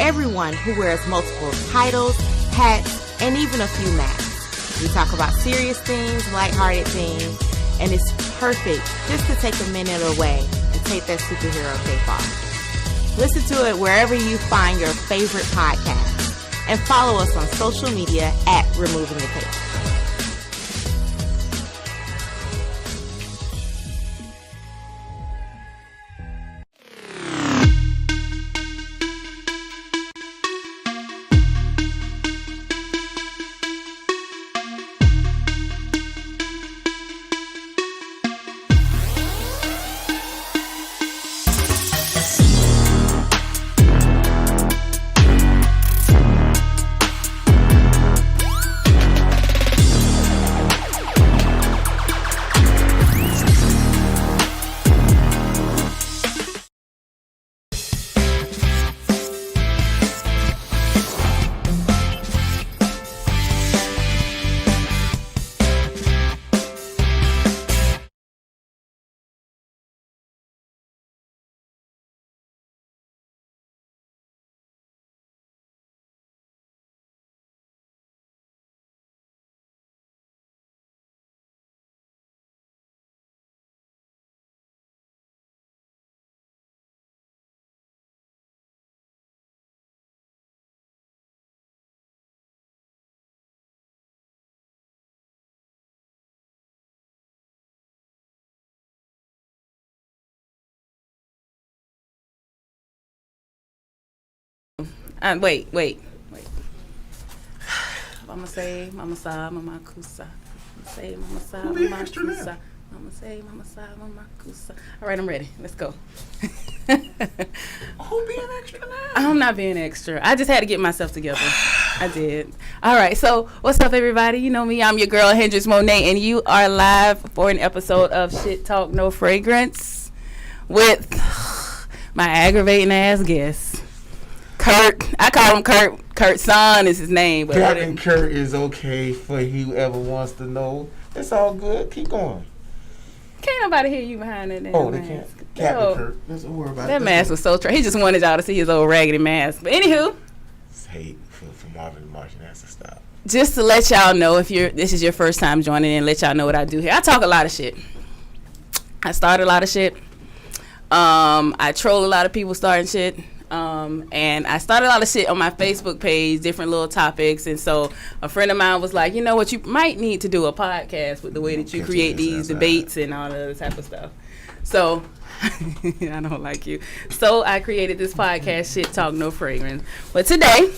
everyone who wears multiple titles, hats, and even a few masks. We talk about serious things, lighthearted things, and it's perfect just to take a minute away and take that superhero cape off. Listen to it wherever you find your favorite podcast, and follow us on social media at Removing the Cape. Wait. Mama say, Mama sa, Mama kusa. Mama say, Mama sa, Mama kusa. Mama say, Mama sa, Mama kusa. All right, I'm ready. Let's go. Who being extra now? I'm not being extra. I just had to get myself together. I did. All right, so what's up, everybody? You know me. I'm your girl, Hendrix Monae, and you are live for an episode of Sht Talk No Fragrance with my aggravating ass guest, Kurt. I call him Kurt. Kurt's son is his name. But Captain Kurt is okay for whoever wants to know. It's all good. Keep going. Can't nobody hear you behind that damn Oh, they mask. can't. Captain Kurt. Don't worry about that mask was so He just wanted y'all to see his old raggedy mask. But anywho. It's hate for Marvin and Martian has to stop. Just to let y'all know, if this is your first time joining in, let y'all know what I do here. I talk a lot of shit. I start a lot of shit. I troll a lot of people starting shit. And I started a lot of shit on my Facebook page, different little topics. And so a friend of mine was like, you know what, you might need to do a podcast with the way that you create these debates and all the other type of stuff. So I don't like you. So I created this podcast, Sht Talk No Fragrance. But today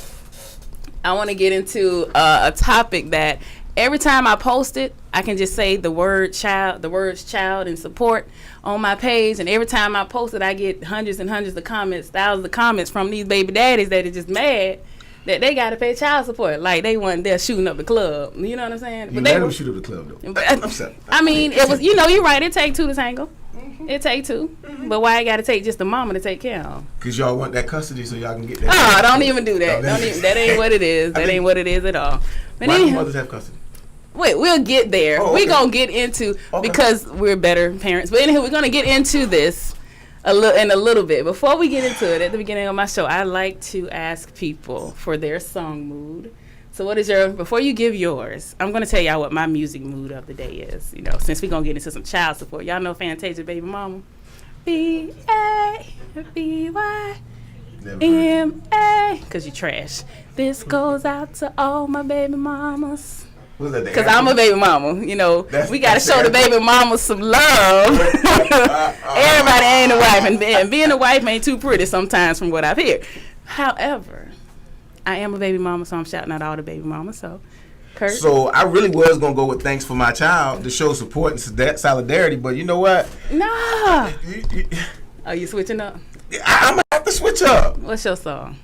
I want to get into a topic that every time I post it, I can just say the words child and support on my page, and every time I post it, I get hundreds and hundreds of comments, thousands of comments from these baby daddies that are just mad that they got to pay child support, like they wasn't there shooting up the club. You know what I'm saying? You let them shoot up the club, though. But, I mean, it was, you're right. It take two to tango. Mm-hmm. It take two. Mm-hmm. But why it got to take just the mama to take care of? Because y'all want that custody so y'all can get that. Oh, don't even do that. That ain't what it is. That ain't what it is at all. But why do mothers have custody? Wait, we'll get there. We're going to get into, because we're better parents. But anyway, we're going to get into this in a little bit. Before we get into it, at the beginning of my show, I like to ask people for their song mood. So what is before you give yours, I'm going to tell y'all what my music mood of the day is. Since we're going to get into some child support. Y'all know Fantasia Baby Mama? B-A-B-Y-M-A. Because you trash. This goes out to all my baby mamas. Because I'm a baby mama, we got to show the baby mama some love. Everybody ain't a wife, and being a wife ain't too pretty sometimes from what I've heard. However, I am a baby mama, so I'm shouting out all the baby mamas. So, Kurt? So I really was going to go with thanks for my child to show support and solidarity, but you know what? Nah. Are you switching up? I'm going to have to switch up. What's your song?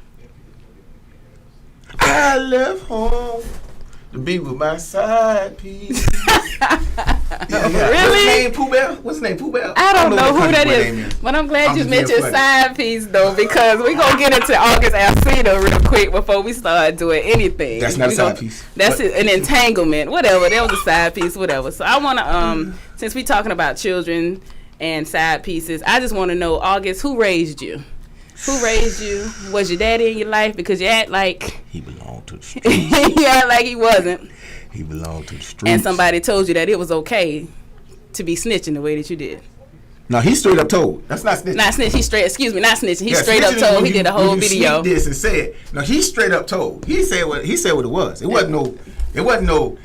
I left home to be with my side piece. Really? What's his name? Pooh Bell? I don't know who that is. But I'm glad you mentioned side piece, though, because we're going to get into August Alsina real quick before we start doing anything. That's not a side piece. That's an entanglement. Whatever. That was a side piece, whatever. So I want to, since we're talking about children and side pieces, I just want to know, August, who raised you? Who raised you? Was your daddy in your life? Because you act like he belonged to the streets. you act like he wasn't. He belonged to the streets. And somebody told you that it was okay to be snitching the way that you did. No, he straight up told. That's not snitching. Not snitch. He straight. Excuse me. Not snitching. He straight up told. He did a whole video. This and said. No, he straight up told. He said what it was. It wasn't no.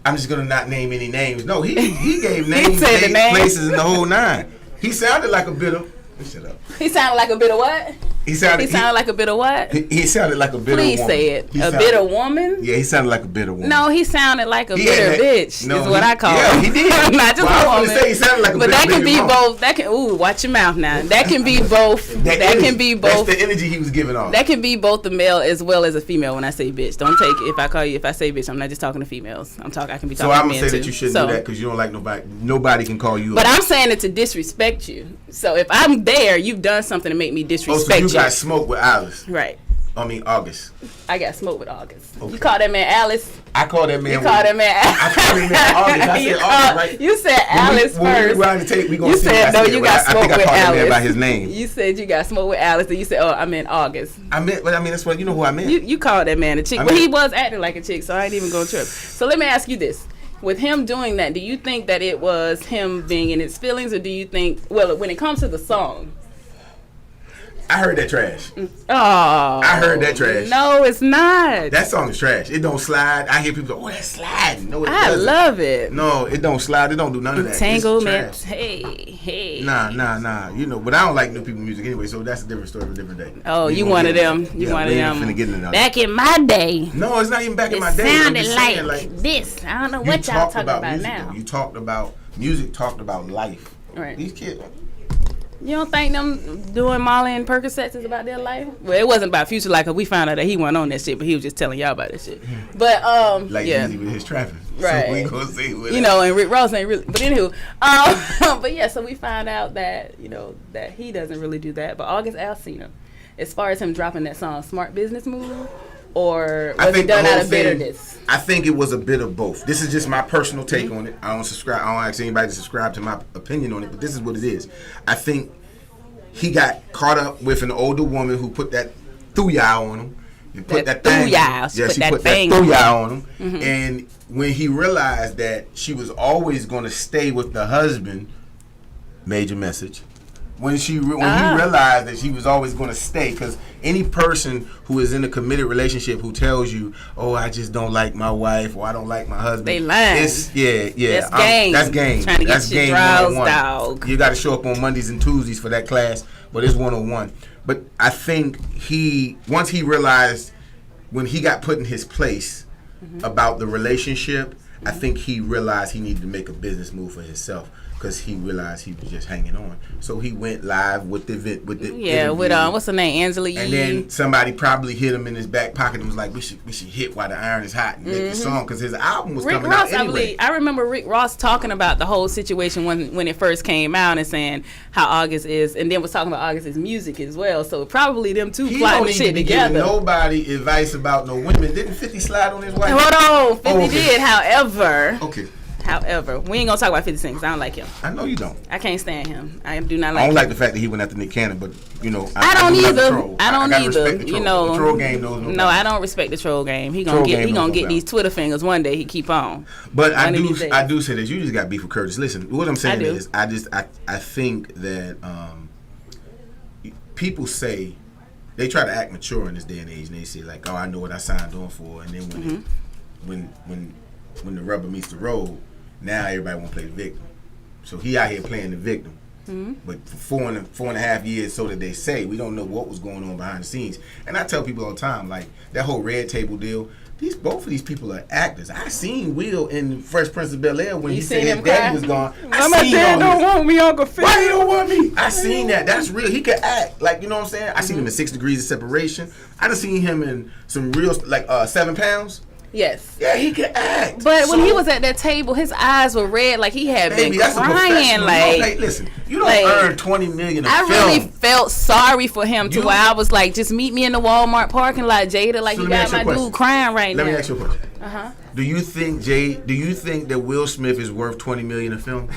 I'm just gonna not name any names. No, he gave names, dates, places, and the whole nine. He sounded like a bit of. Shut up. He sounded like a bit of what? He sounded like a bit of what? He sounded like a bitter woman. Please say it. A bitter woman? Yeah, he sounded like a bitter woman. No, he sounded like a bitter bitch. No, is what I call him. Yeah, he did. Not just a woman. Say he sounded like a but bitter that can be woman. both. That can. Ooh, watch your mouth now. That can be both. That can be both. That's the energy he was giving off. That can be both the male as well as a female. When I say bitch, don't take it. If I say bitch, I'm not just talking to females. I can be talking to men too. So I'm gonna say that you shouldn't do that because you don't like nobody. Nobody can call you. But I'm saying it to disrespect you. So if I'm there, you've done something to make me disrespect you. So you got smoked with Alice. Right. August. I got smoked with August. Okay. You call that man Alice? I call that man. You call that man Alice? I call that man August. I said August, right? You said Alice when first. we rewind the tape, we gonna you see said no. You got smoked with I called Alice. That man by his name. You said you got smoked with Alice, and you said, "Oh, I meant August." That's what you know who I meant. You called that man a chick. Well, he was acting like a chick, so I ain't even gonna trip. So let me ask you this: with him doing that, do you think that it was him being in his feelings, or do you think, well, when it comes to the song? I heard that trash. Oh, I heard that trash. No, it's not. That song is trash. It don't slide. I hear people go, "Oh, that's sliding." No, it doesn't. I love it. No, it don't slide. It don't do none of that. Entanglement. Hey. Nah. You know, but I don't like new people music anyway, so that's a different story for a different day. Oh, you one of them. You one of them. Back in my day. No, it's not even back in my day. It sounded like this. I don't know what y'all talking about now. You talked about music, talked about life. Right. These kids. You don't think them doing Molly and Percocets is about their life? Well, it wasn't about Future, like, 'cause we found out that he wasn't on that shit, but he was just telling y'all about that shit. But like yeah, easy with his trapping. Right. So we gonna see what and Rick Ross ain't really. But anywho, but yeah, so we found out that that he doesn't really do that. But August Alsina, as far as him dropping that song, smart business move, or was it done out of bitterness? I think it was a bit of both. This is just my personal take on it. I don't ask anybody to subscribe to my opinion on it, but this is what it is. I think he got caught up with an older woman who put that thooyah on him. And put that thing. She put that thooyah on him. Mm-hmm. And when he realized that she was always going to stay with the husband, major message. When he realized that she was always going to stay, because any person who is in a committed relationship who tells you, "Oh, I just don't like my wife," or "I don't like my husband," they lying. That's game. That's game. Trying to get your draws, dog. You got to show up on Mondays and Tuesdays for that class, but it's 101. But I think once he realized when he got put in his place about the relationship, I think he realized he needed to make a business move for himself. Because he realized he was just hanging on, so he went live with the interview. With what's her name, Angela Yee. And then somebody probably hit him in his back pocket and was like, "We should hit while the iron is hot and make the song," because his album was coming out anyway. I remember Rick Ross talking about the whole situation when it first came out and saying how August is, and then was talking about August's music as well. So probably them two plotting the shit together. Nobody advice about no women. Didn't 50 slide on his wife? Hold on, 50 did. However, we ain't gonna talk about 50 Cent because I don't like him. I know you don't. I can't stand him. I do not like him. I don't like the fact that he went after Nick Cannon, but I don't either. I don't either. The troll game knows no, I don't respect the troll game. He gonna get these Twitter fingers one day. He keep on. But I do say this. You just got beef with Curtis. Listen, what I'm saying is, I think that people say they try to act mature in this day and age, and they say like, "Oh, I know what I signed on for," and then when the rubber meets the road, now everybody want to play the victim. So he out here playing the victim. Mm-hmm. But for four and a half years, so that they say, we don't know what was going on behind the scenes. And I tell people all the time, like that whole Red Table deal, both of these people are actors. I seen Will in Fresh Prince of Bel-Air when he said his daddy was gone. My dad don't want me, Uncle Phil. Why you don't want me? I seen that. That's real. He could act. Like, you know what I'm saying? I seen him in 6 Degrees of Separation. I done seen him in some real, like 7 Pounds. Yes. Yeah, he could act. But when he was at that table, his eyes were red, like he had been crying. Like, listen, you don't earn $20 million. I really felt sorry for him to where I was like, just meet me in the Walmart parking lot, Jada. Like, you got my dude crying right now. Let me ask you a question. Do you think that Will Smith is worth $20 million a film?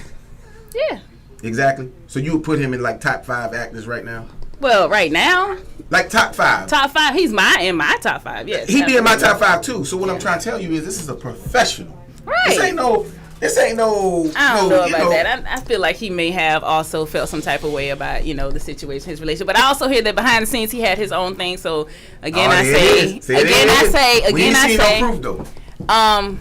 Yeah. Exactly. So you would put him in like top 5 actors right now? Well, right now. Like top 5. Top 5. He's in my top 5. Yes. He be in my top 5 too. So what I'm trying to tell you is, this is a professional. Right. This ain't no. I don't know about that. I feel like he may have also felt some type of way about the situation, his relationship. But I also hear that behind the scenes he had his own thing. So again, I say. Proof, though.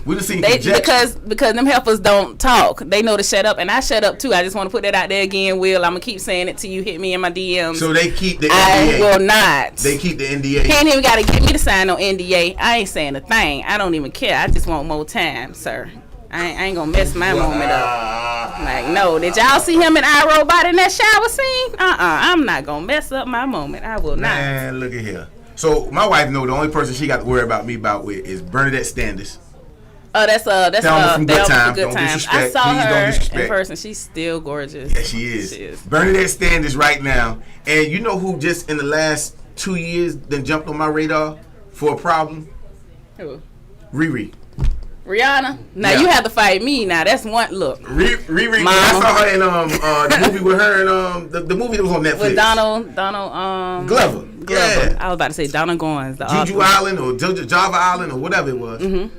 We just seen because them helpers don't talk. They know to shut up, and I shut up too. I just want to put that out there again, Will. I'm gonna keep saying it to you. Hit me in my DMs. So they keep the NDA. I will not. They keep the NDA. Can't even gotta get me to sign no NDA. I ain't saying a thing. I don't even care. I just want more time, sir. I ain't gonna mess my moment up. Like, no. Did y'all see him and iRobot in that shower scene? I'm not gonna mess up my moment. I will not. Man, look at here. So my wife know the only person she got to worry about me with is Bernadette Standish. Oh, that's from Good Times. Good Times. I saw her in person. She's still gorgeous. Yeah, she is. Bernadette Standish right now. And you know who just in the last 2 years then jumped on my radar for a problem? Who? Riri. Rihanna. Now you have to fight me. Now that's one look. Riri. I saw her in the movie with her and the movie that was on Netflix. With Donald Glover. Yeah. I was about to say Donald Goins. Juju Island or Java Island or whatever it was. Mm-hmm.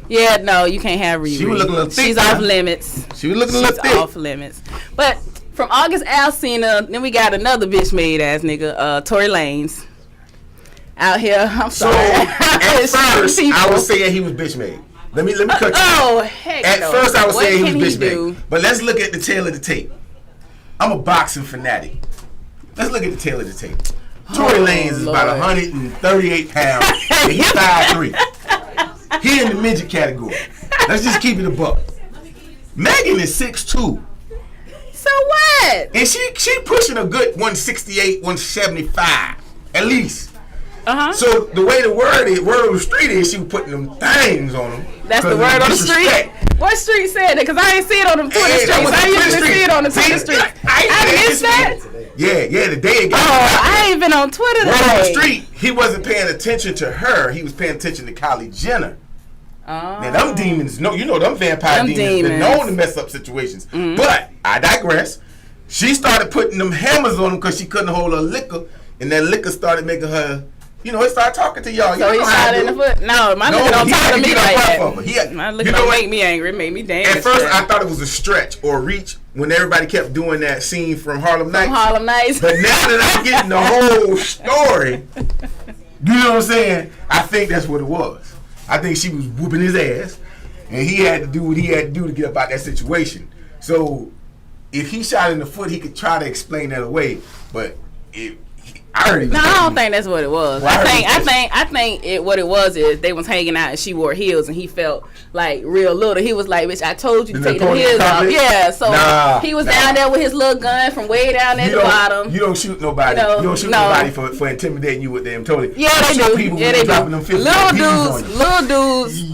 Yeah, no, you can't have Riri. She was looking a little thick. She's off limits. She was looking a little thick. She's off limits. But from August Alsina, then we got another bitch made ass nigga, Tory Lanez. Out here, I'm sorry. So at first, I was saying he was bitch made. Let me cut you. Oh heck At no. first, I was saying he was bitch do? made. But let's look at the tail of the tape. I'm a boxing fanatic. Let's look at the tail of the tape. Tory Lanez is about 138 pounds. And he's 5'3". He in the midget category. Let's just keep it a buck. Megan is 6'2". So what? And she pushing a good 168, 175 at least. So the way the word on the street is, she was putting them things on them. That's the word on the street. What street said that? Because I ain't see it on the Twitter streets. I usually see it on the Twitter streets. I missed that. Yeah, the day it got I ain't been on Twitter today. On the street, he wasn't paying attention to her. He was paying attention to Kylie Jenner. Now them demons, them vampire demons been known to mess up situations. Mm-hmm. But I digress. She started putting them hammers on him because she couldn't hold her liquor, and that liquor started making her. It started talking to y'all. So he shot in the foot? No, my liquor don't talk to me like that. My liquor don't make me angry. It made me dance. At first, I thought it was a stretch or a reach when everybody kept doing that scene from Harlem Nights. But now that I'm getting the whole story, you know what I'm saying? I think that's what it was. I think she was whooping his ass, and he had to do what he had to do to get up out that situation. So, if he shot in the foot, he could try to explain that away, but I don't think that's what it was. Well, I think what it was is they was hanging out and she wore heels and he felt like real little. He was like, "Bitch, I told you to take the heels off." Yeah, so he was down there with his little gun from way down at the bottom. You don't shoot nobody. You don't shoot nobody for intimidating you with them. Totally. Yeah, they do. Yeah, they do.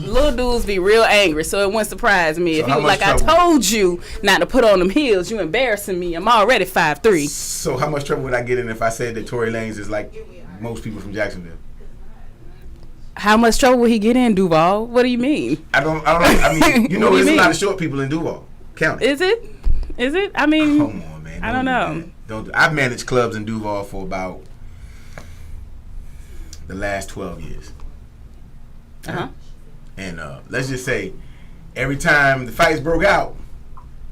Little dudes be real angry, so it wouldn't surprise me if he was like, "I told you not to put on them heels. You embarrassing me. I'm already 5'3". So how much trouble would I get in if I said that Tory Lanez is like most people from Jacksonville? How much trouble would he get in, Duval? What do you mean? I don't know. I mean, there's a lot of short people in Duval County. Is it? I mean, come on, man. I don't know. I've managed clubs in Duval for about the last 12 years. And let's just say, every time the fights broke out,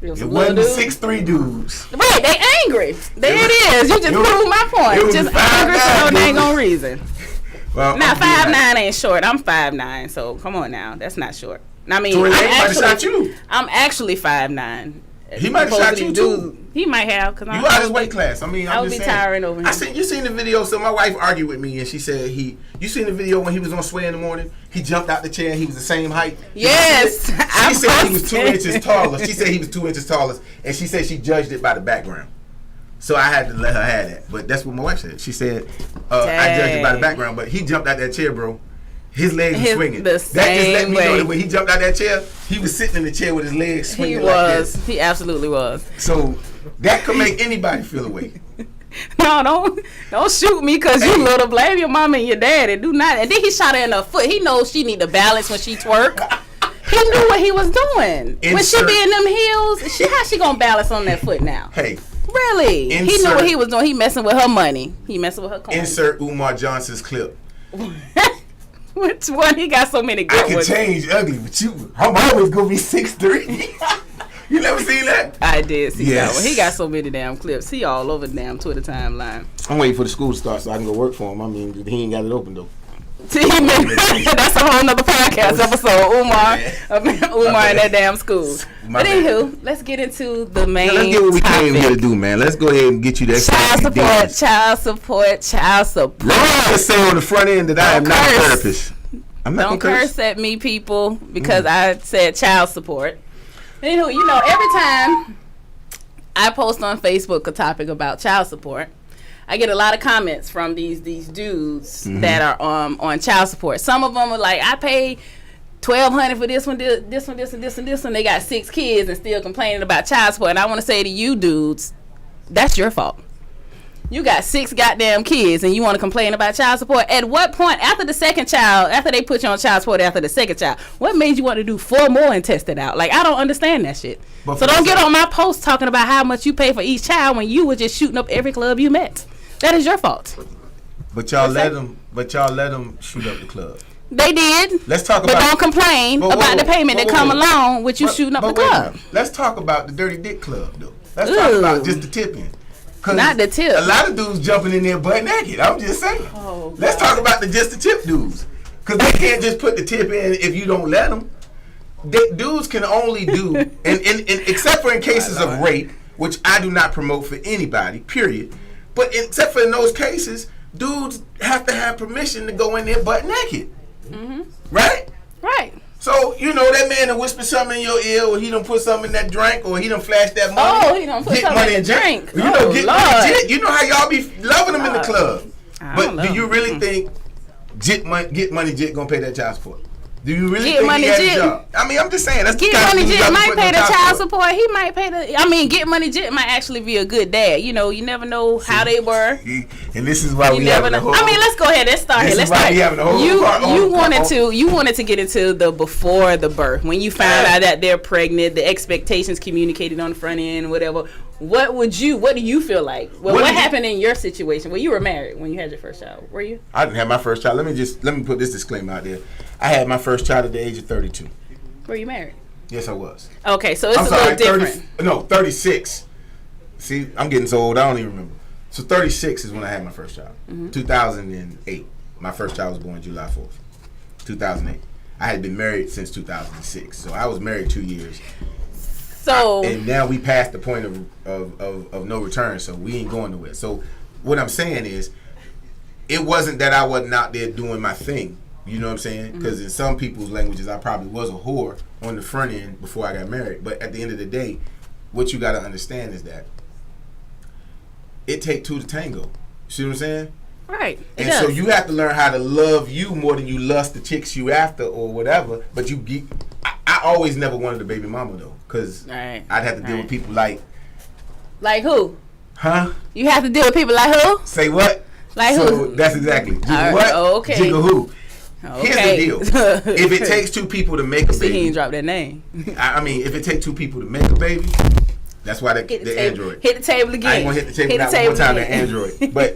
it wasn't 6'3" dudes. Right, they angry. There it is. You just proved my point. Just angry for no dang on reason. Well, now 5'9" ain't short. I'm 5'9", so come on now. That's not short. I mean, I'm actually 5'9". He might have shot you too. He might have, because you out his weight class. I mean, I would be tiring over him. You seen the video? So my wife argued with me, and she said you seen the video when he was on Sway in the Morning? He jumped out the chair. And he was the same height. Yes, she said he was 2 inches taller. She said he was 2 inches taller, and she said she judged it by the background. So I had to let her have that. But that's what my wife said. She said I judged it by the background, but he jumped out that chair, bro. His legs were swinging. That just let me know that when he jumped out that chair, he was sitting in the chair with his legs swinging. He absolutely was. So that could make anybody feel away. No, don't shoot me because you little. Blame your mama and your daddy. Do not. And then he shot her in the foot. He knows she need to balance when she twerk. He knew what he was doing. When she be in them heels, how she gonna balance on that foot now? Hey. Really? He knew what he was doing. He messing with her money. He messing with her coins. Insert Umar Johnson's clip. Which one? He got so many good ones. I can change ugly, but I'm always gonna be 6'3". You never seen that? I did see that one. He got so many damn clips. He all over the damn Twitter timeline. I'm waiting for the school to start so I can go work for him. I mean, he ain't got it open though. That's a whole nother podcast episode. Umar in that damn school. But anywho, let's get into the main let's get what we topic. came here to do, man. Let's go ahead and get you that child support. Let me say on the front end that I am not a therapist. I'm not Don't curse at me, people, because I said child support. Anywho, you know, every time I post on Facebook a topic about child support, I get a lot of comments from these dudes that are on child support. Some of them are like, I pay $1,200 for this one, this one. They got 6 kids and still complaining about child support. And I want to say to you dudes, that's your fault. You got 6 goddamn kids and you want to complain about child support? At what point, after the second child, after they put you on child support after the second child, what made you want to do 4 more and test it out? Like, I don't understand that shit. So don't get on my post talking about how much you pay for each child when you were just shooting up every club you met. That is your fault. But y'all let them shoot up the club. They did. Let's talk about. But don't complain about the payment that come along with you shooting up the club. Let's talk about the dirty dick club though. Let's talk about just the tipping. Not the tip. A lot of dudes jumping in there butt naked. I'm just saying. Oh, let's talk about just the tip dudes. Because they can't just put the tip in if you don't let them. Dudes can only do, and except for in cases of rape, which I do not promote for anybody, period. But except for in those cases, dudes have to have permission to go in there butt naked. Right? Right. So, you know, that man done whisper something in your ear, or he done put something in that drink, or he done flash that money. Oh, he done put something in the drink. You know, get money. You know how y'all be loving them in the club. But do you really think Get Money Jit gonna pay that child support? Do you really think he has a job? I mean, I'm just saying. That's Get Money Jit might pay the child support. He might pay the. I mean, Get Money Jit might actually be a good dad. You know, you never know how they were. And this is why we having the whole. I mean, let's go ahead. Let's start here. Let's start. You wanted to get into the before the birth when you found out that they're pregnant, the expectations communicated on the front end, whatever. What do you feel like? Well, what happened in your situation? Well, you were married when you had your first child. Were you? I didn't have my first child. Let me put this disclaimer out there. I had my first child at the age of 32. Were you married? Yes, I was. Okay, so it's a little different. 36. See, I'm getting so old, I don't even remember. So 36 is when I had my first child. 2008. My first child was born July 4th, 2008. I had been married since 2006, so I was married 2 years. So and now we passed the point of no return, so we ain't going nowhere. So what I'm saying is, it wasn't that I wasn't out there doing my thing. You know what I'm saying? Because in some people's languages, I probably was a whore on the front end before I got married. But at the end of the day, what you got to understand is that it take 2 to tango. See what I'm saying? Right. And so you have to learn how to love you more than you lust the chicks you after or whatever. But I always never wanted a baby mama though, because I'd have to deal with people like who? Huh? You have to deal with people like who? Say what? Like so who? That's exactly. Jiggle what? Okay. Jiggle who? Okay. Here's the deal. If it takes 2 people to make a baby, he ain't drop that name. I mean, if it takes 2 people to make a baby, that's why the Android. Hit the table again. I ain't gonna hit the table one more time. The Android. But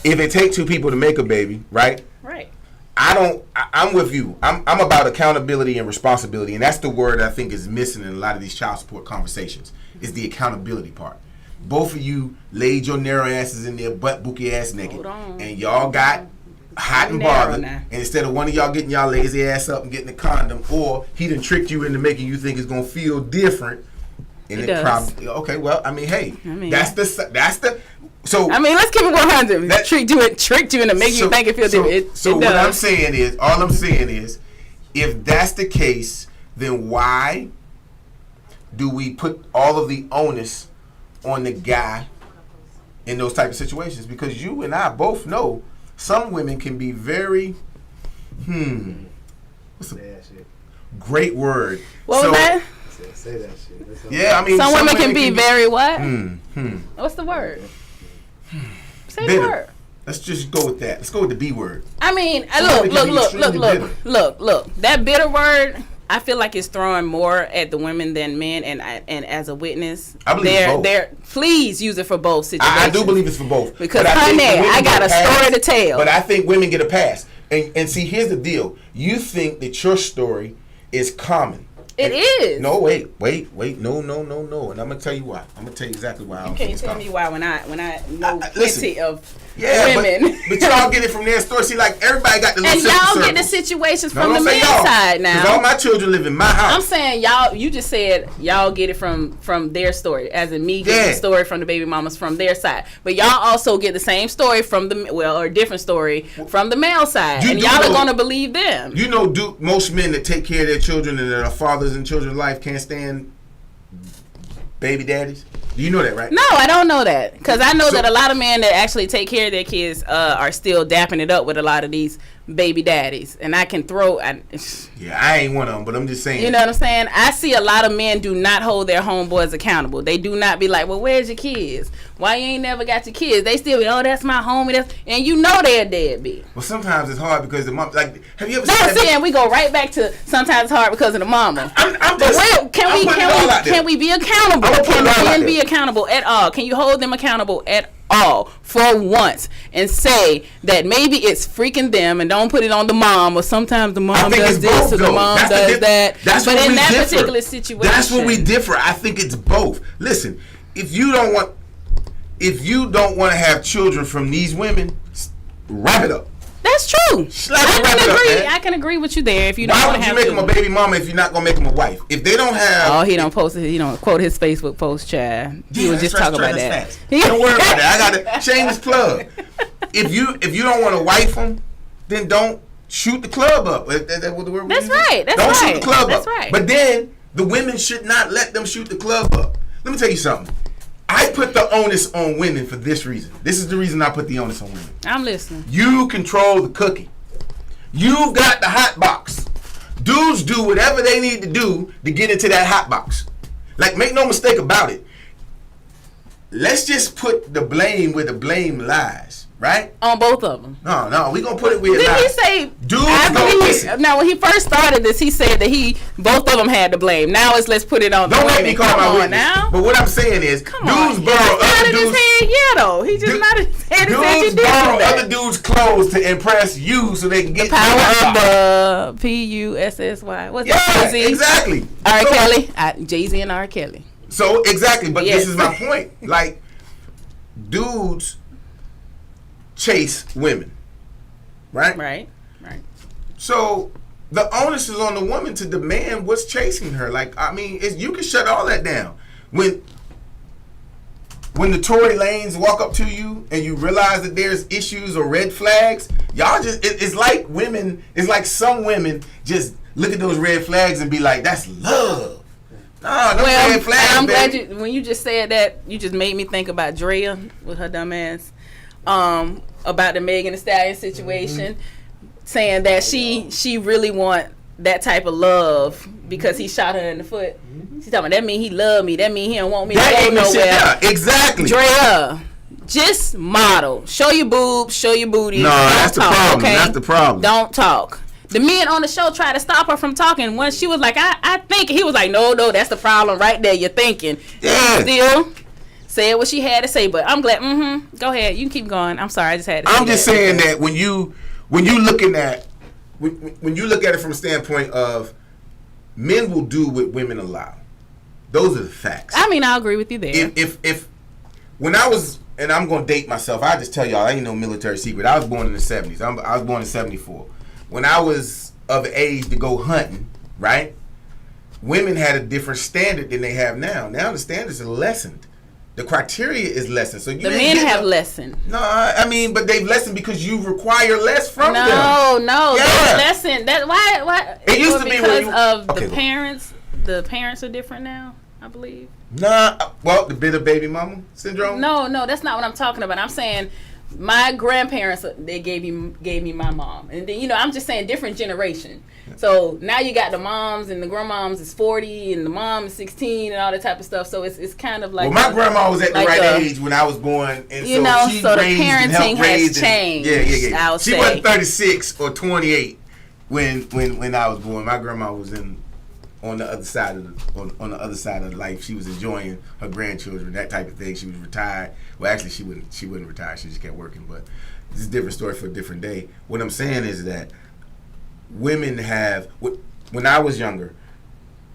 if it takes 2 people to make a baby, right? Right. I'm with you. I'm about accountability and responsibility, and that's the word I think is missing in a lot of these child support conversations. Is the accountability part. Both of you laid your narrow asses in there, butt bookie ass naked, and y'all got hot and bothered. And instead of one of y'all getting y'all lazy ass up and getting a condom, or he done tricked you into making you think it's gonna feel different. And it probably okay. Well, I mean, hey, that's the. So I mean, let's keep it 100. That tricked you into making you think it feels different. So what I'm saying is, all I'm saying is, if that's the case, then why do we put all of the onus on the guy in those type of situations? Because you and I both know some women can be very, what's a great word? What was that? Say that shit. Yeah, I mean, some women can be very what? What's the word? Say bitter. the word. Let's just go with that. Let's go with the B word. I mean, look. That bitter word. I feel like it's throwing more at the women than men, and as a witness, I believe both. Please use it for both situations. I do believe it's for both. Because honey, I got a story to tell. But I think women get a pass. And see, here's the deal. You think that your story is common. It is. No, wait. No. And I'm gonna tell you why. I'm gonna tell you exactly why. You can't tell me why when I know plenty of yeah, women. But y'all get it from their story. See, like everybody got the little and y'all circles. get the situations from the men's side now. Because all my children live in my house. I'm saying y'all. You just said y'all get it from their story, as in me getting the story from the baby mamas from their side. But y'all also get the same story from or a different story from the male side, and y'all are gonna believe them. You know, most men that take care of their children and that are fathers in children's life can't stand baby daddies? Do you know that, right? No, I don't know that. Because I know that a lot of men that actually take care of their kids are still dapping it up with a lot of these baby daddies. And I can yeah, I ain't one of them, but I'm just saying. You know what I'm saying? I see a lot of men do not hold their homeboys accountable. They do not be like, well, where's your kids? Why you ain't never got your kids? They still be, oh, that's my homie. And you know they're deadbeat. Well, sometimes it's hard because the mom, like, have you ever and we go right back to sometimes it's hard because of the mama. Can we be accountable? Can men be accountable at all? Can you hold them accountable at all for once and say that maybe it's freaking them and don't put it on the mom, or sometimes the mom does this or the mom does that. But in that particular situation, that's where we differ. I think it's both. Listen, if you don't want to have children from these women, wrap it up. That's true. I can agree with you there. If you don't want to have, why would you make him a baby mama if you're not gonna make him a wife? If they don't have, he don't post it. He don't quote his Facebook post, child. He was just talking about that. Don't worry about that. I got a shameless plug. If you don't want to wife them, then don't shoot the club up. That's right. Don't shoot the club up. That's right. But then the women should not let them shoot the club up. Let me tell you something. I put the onus on women for this reason. This is the reason I put the onus on women. I'm listening. You control the cookie. You've got the hot box. Dudes do whatever they need to do to get into that hot box. Like, make no mistake about it. Let's just put the blame where the blame lies, right? On both of them. No, we gonna put it where it lies. Did he say? Dudes Now, when he first started this, he said that both of them had to blame. Now let's put it on. Don't the make me call my witness. Now. But what I'm saying is, dudes borrow other dudes. He just nodded his head. Dudes borrow other dudes' clothes to impress you, so they can get the power of the PUSSY. What's that? Jay-Z? Exactly. R. Kelly, Jay-Z and R. Kelly. So exactly, but this is my point. Like, dudes chase women, right? Right. So the onus is on the woman to demand what's chasing her. Like, I mean, you can shut all that down. When the Tory Lanes walk up to you and you realize that there's issues or red flags, y'all just it's like women. It's like some women just look at those red flags and be like, "That's love." No, red flags. I'm glad when you just said that, you just made me think about Drea with her dumb ass. About the Megan Thee Stallion situation, saying that she really want that type of love because he shot her in the foot. She's talking about that mean he love me. That mean he don't want me to go nowhere. Yeah, exactly. Drea, just model. Show your boobs. Show your booty. No, that's the problem. Okay? That's the problem. Don't talk. The men on the show tried to stop her from talking. Once she was like, I think. He was like, no, that's the problem right there. You're thinking. Yeah. Still said what she had to say, but I'm glad. Go ahead. You can keep going. I'm sorry. I just had to say I'm just saying that when you looking at when you look at it from a standpoint of men will do what women allow. Those are the facts. I mean, I'll agree with you there. If when I was, and I'm going to date myself, I just tell y'all, I ain't no military secret. I was born in the 70s. I was born in 74. When I was of age to go hunting, right? Women had a different standard than they have now. Now the standards are lessened. The criteria is lessened. So the men have lessened. No, I mean, but they've lessened because you require less from them. No, yeah. Lessened. That why? It used to be because of the parents. The parents are different now, I believe. Nah, well, the bitter baby mama syndrome. No, that's not what I'm talking about. I'm saying my grandparents, they gave me my mom, and then I'm just saying different generation. So now you got the moms and the grandmoms is 40 and the mom is 16 and all that type of stuff. So it's kind of like. Well, my grandma was at the right age when I was born, and she so the raised parenting has changed. Yeah. I would she say. wasn't 36 or 28 when I was born. My grandma was in on the other side of on the other side of life. She was enjoying her grandchildren, that type of thing. She was retired. Well, actually, she wouldn't retire. She just kept working. But this is a different story for a different day. What I'm saying is that women have. When I was younger,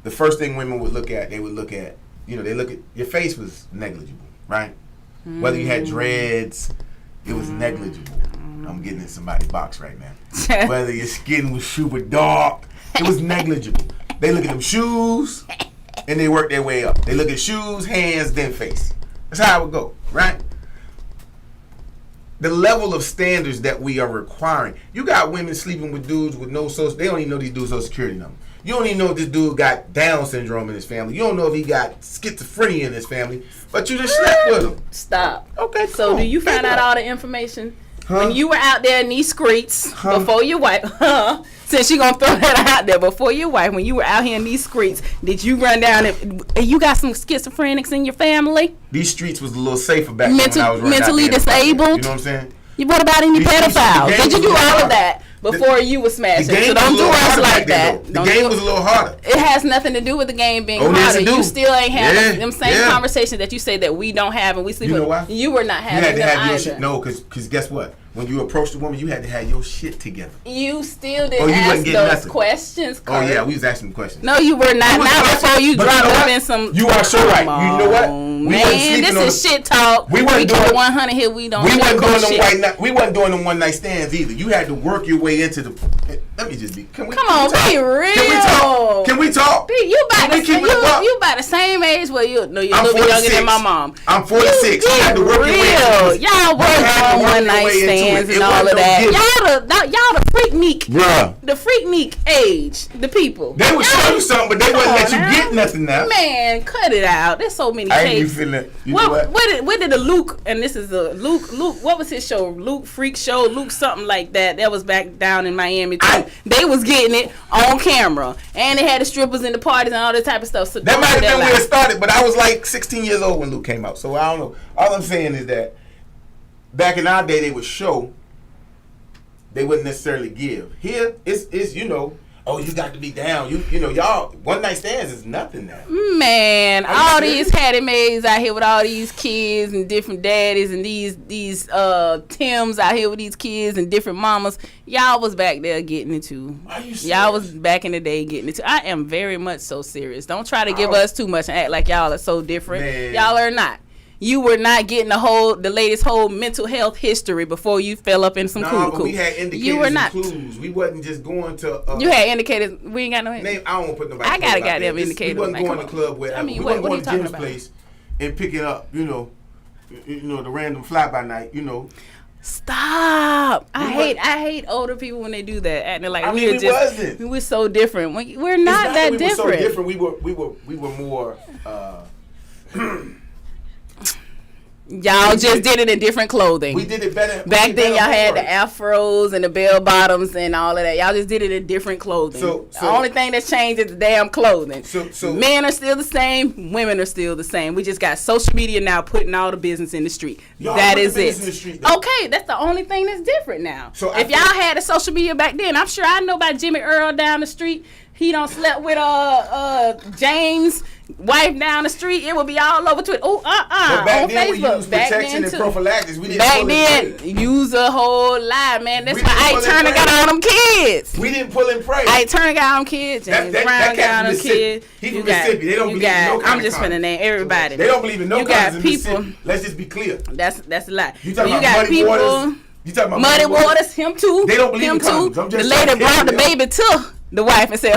the first thing women would look at, they look at your face was negligible, right? Whether you had dreads, it was negligible. I'm getting in somebody's box right now. Whether your skin was super dark, it was negligible. They look at them shoes, and they work their way up. They look at shoes, hands, then face. That's how it would go, right? The level of standards that we are requiring. You got women sleeping with dudes with no social. They don't even know these dudes' social security number. You don't even know if this dude got Down syndrome in his family. You don't know if he got schizophrenia in his family. But you just slept with him. Stop. Okay. So do you find out all the information when you were out there in these streets before your wife? Since you gonna throw that out there before your wife, when you were out here in these streets, did you run down and you got some schizophrenics in your family? These streets was a little safer back then when I was running mentally out there. disabled. You know what I'm saying? What about any pedophiles? Did you do all of that before you were smashing? So don't do us like that. The game was a little harder. It has nothing to do with the game being harder. You still ain't having them same conversations that you say that we don't have and we sleep with. You know why? You were not having them either. No, because guess what? When you approached the woman, you had to have your shit together. You still didn't ask those questions, Kurt. Oh, yeah, we was asking questions. No, you were not. Not before you dropped up in some... You are so right. You know what? Man, this is shit talk. We keep it 100 here. We wasn't doing them one night stands either. You had to work your way into the... Let me just be... Come on, be real. Can we talk? You about the same age where you're a little bit younger than my mom. I'm 46. You had to work your way into this. Y'all were on one night stands and all of that. Y'all the freak meek. Bruh. The freak meek age. The people. They would show you something, but they wouldn't let you get nothing now. Man, cut it out. There's so many tapes. What did the Luke, and this is a Luke, what was his show? Luke Freak Show, Luke something like that. That was back down in Miami too. They was getting it on camera. And they had the strippers in the parties and all that type of stuff. So that might have been where it started, but I was like 16 years old when Luke came out. So I don't know. All I'm saying is that back in our day, they would show. They wouldn't necessarily give. Here, it's oh, you got to be down. You know, y'all, one night stands is nothing now. Man, all these hattie maids out here with all these kids and different daddies and these Tims out here with these kids and different mamas. Y'all was back there getting it too. Are you serious? Y'all was back in the day getting it too. I am very much so serious. Don't try to give us too much and act like y'all are so different. Man. Y'all are not. You were not getting the latest whole mental health history before you fell up in some cool. We had indicators. You were not. Clues. We wasn't just going to. You had indicators. We ain't got no. Name. I don't want to put nobody. I got a goddamn indicator. We wasn't going to club where. We wasn't going to Jim's place and picking up. The random fly by night. Stop! I hate older people when they do that, acting like we're so different. We're not that different. We were so different. We were more. Y'all just did it in different clothing. We did it better. Back then, y'all had the afros and the bell bottoms and all of that. Y'all just did it in different clothing. The only thing that's changed is the damn clothing. So men are still the same. Women are still the same. We just got social media now putting all the business in the street. That is it. Okay, that's the only thing that's different now. So if y'all had the social media back then, I'm sure I know about Jimmy Earl down the street. He don't slept with James' wife down the street. It would be all over Twitter. But back on then Facebook. We used protection and prophylactics. We didn't use a whole lie, man. That's why Ike Turner got all them kids. We didn't pull and pray. Ike Turner got all them kids. James Brown got all them kids. He from Mississippi. They don't believe in no kind I'm just finna name everybody. They don't believe in no kinds of Mississippi. Let's just be clear. That's a lie. You talking about Muddy Waters? You talking about Muddy Waters? Him too. They don't believe in condoms. The lady brought the baby to the wife and said,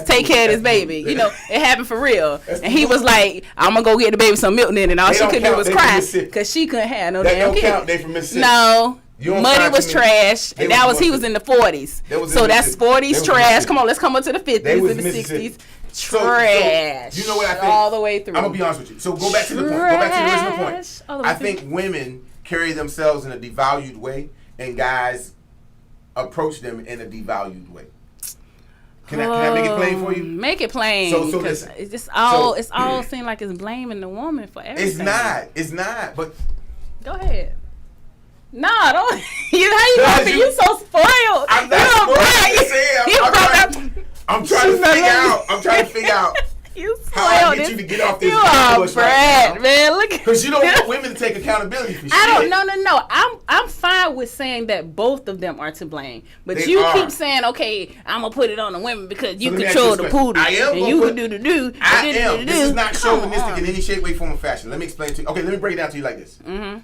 take care of this baby. It happened for real. And he was like, I'm going to go get the baby some milk then. And all she could do was cry because she couldn't have no damn kid. That don't count. They from Mississippi. No. Muddy was trash. And he was in the 40s. So that's 40s trash. Come on, let's come up to the 50s and the 60s. Trash. So, you know what I think? All the way through. I'm going to be honest with you. So go back to the point. Go back to the original point. I think women carry themselves in a devalued way and guys approach them in a devalued way. Can I make it plain for you? Make it plain. So listen. It's all seem like it's blaming the woman for everything. It's not. But go ahead. No, don't. How you gonna be? You so spoiled. I'm not spoiled. I'm trying to figure out want you to get off this You are bush Brad, right now. man. Look. Because you don't want women to take accountability for shit. I don't. No. I'm fine with saying that both of them are to blame, but They you are. keep saying, okay, I'm gonna put it on the women because you let me ask control you the this poodle question. I am and gonna you put- can do the do. I am. This is not Come chauvinistic on. in any shape, way, form, or fashion. Let me explain to you. Okay, let me break it down to you like this. Mm-hmm.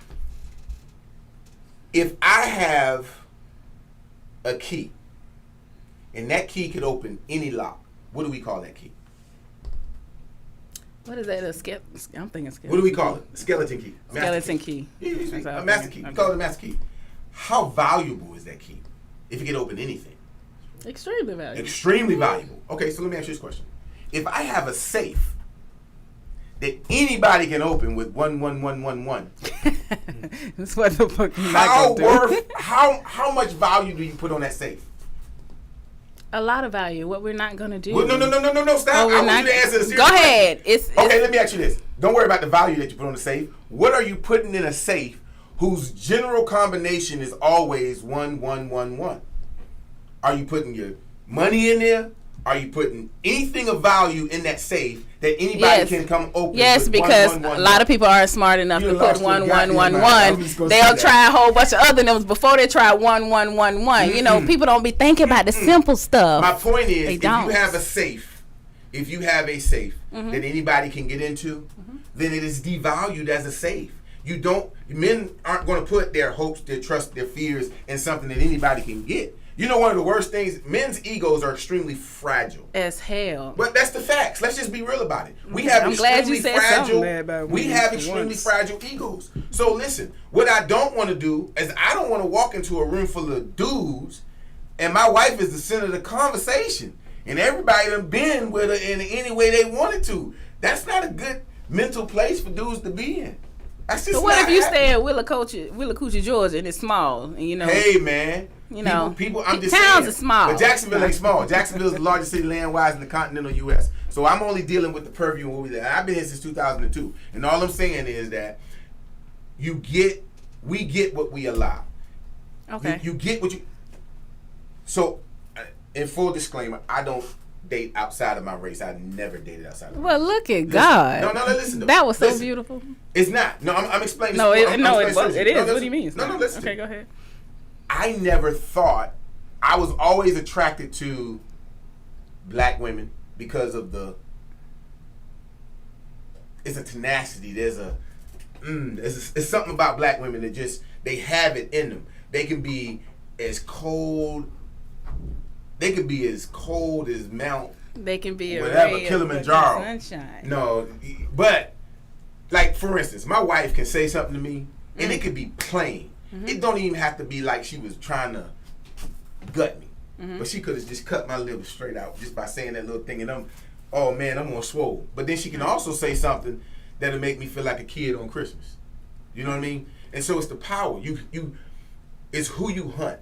If I have a key, and that key could open any lock, what do we call that key? What is that? I'm thinking skeleton. What do we call it? Skeleton key. Skeleton key. Yeah, That's what I a was master thinking. key. We Okay. call it a master key. How valuable is that key? If it can open anything. Extremely valuable. Extremely valuable. Okay, so let me ask you this question. If I have a safe that anybody can open with 11111, That's what the fuck you how not gonna do. how much value do you put on that safe? A lot of value. What we're not gonna do. Well, no, stop. We're I want not- you to answer the serious Go question. ahead. It's Okay, let me ask you this. Don't worry about the value that you put on the safe. What are you putting in a safe whose general combination is always 1111? Are you putting your money in there? Are you putting anything of value in that safe that anybody Yes. can come open? Yes, with because 1111? a lot of people aren't smart enough You to lost put your goddamn mind. I'm 1111. just gonna say They'll that. try a whole bunch of other numbers before they try 1111. You know, people don't be thinking about the simple stuff. My point is, They if don't. you have a safe Mm-hmm. that anybody can get into, then it is devalued as a safe. Men aren't going to put their hopes, their trust, their fears in something that anybody can get. You know, one of the worst things, men's egos are extremely fragile. As hell. But that's the facts. Let's just be real about it. We have I'm glad you extremely said something fragile. there about We women have for extremely once. fragile egos. So listen, what I don't want to do is I don't want to walk into a room full of dudes, and my wife is the center of the conversation, and everybody done been with her in any way they wanted to. That's not a good mental place for dudes to be in. That's just But what not if you happening. stay in Willacoochee, Georgia, and it's small, and you know? Hey man, You know, people. I'm just towns saying. are small. But Jacksonville ain't small. Jacksonville is the largest city land-wise in the continental U.S. So I'm only dealing with the purview of what we did. I've been here since 2002, and all I'm saying is that we get what we allow. Okay. You get what you. So, in full disclaimer, I don't date outside of my race. I never dated outside of my Well, race. look at Listen. God. No, listen. though. That was so Listen. beautiful. It's not. No, I'm explaining. No, this. it I'm is. explaining It is. no, What do you mean? No, listen. Okay, go ahead. I never thought. I was always attracted to black women because of it's a tenacity. It's something about black women that just, they have it in them. They can be as cold. They could be as cold as Mount They can be a whatever, ray Kilimanjaro. of sunshine. No, but like for instance, my wife can say something to me, and it could be plain. It don't even have to be like she was trying to gut me, but she could have just cut my liver straight out just by saying that little thing, and I'm on swole. But then she can also say something that'll make me feel like a kid on Christmas. You know what I mean? And so it's the power. It's who you hunt.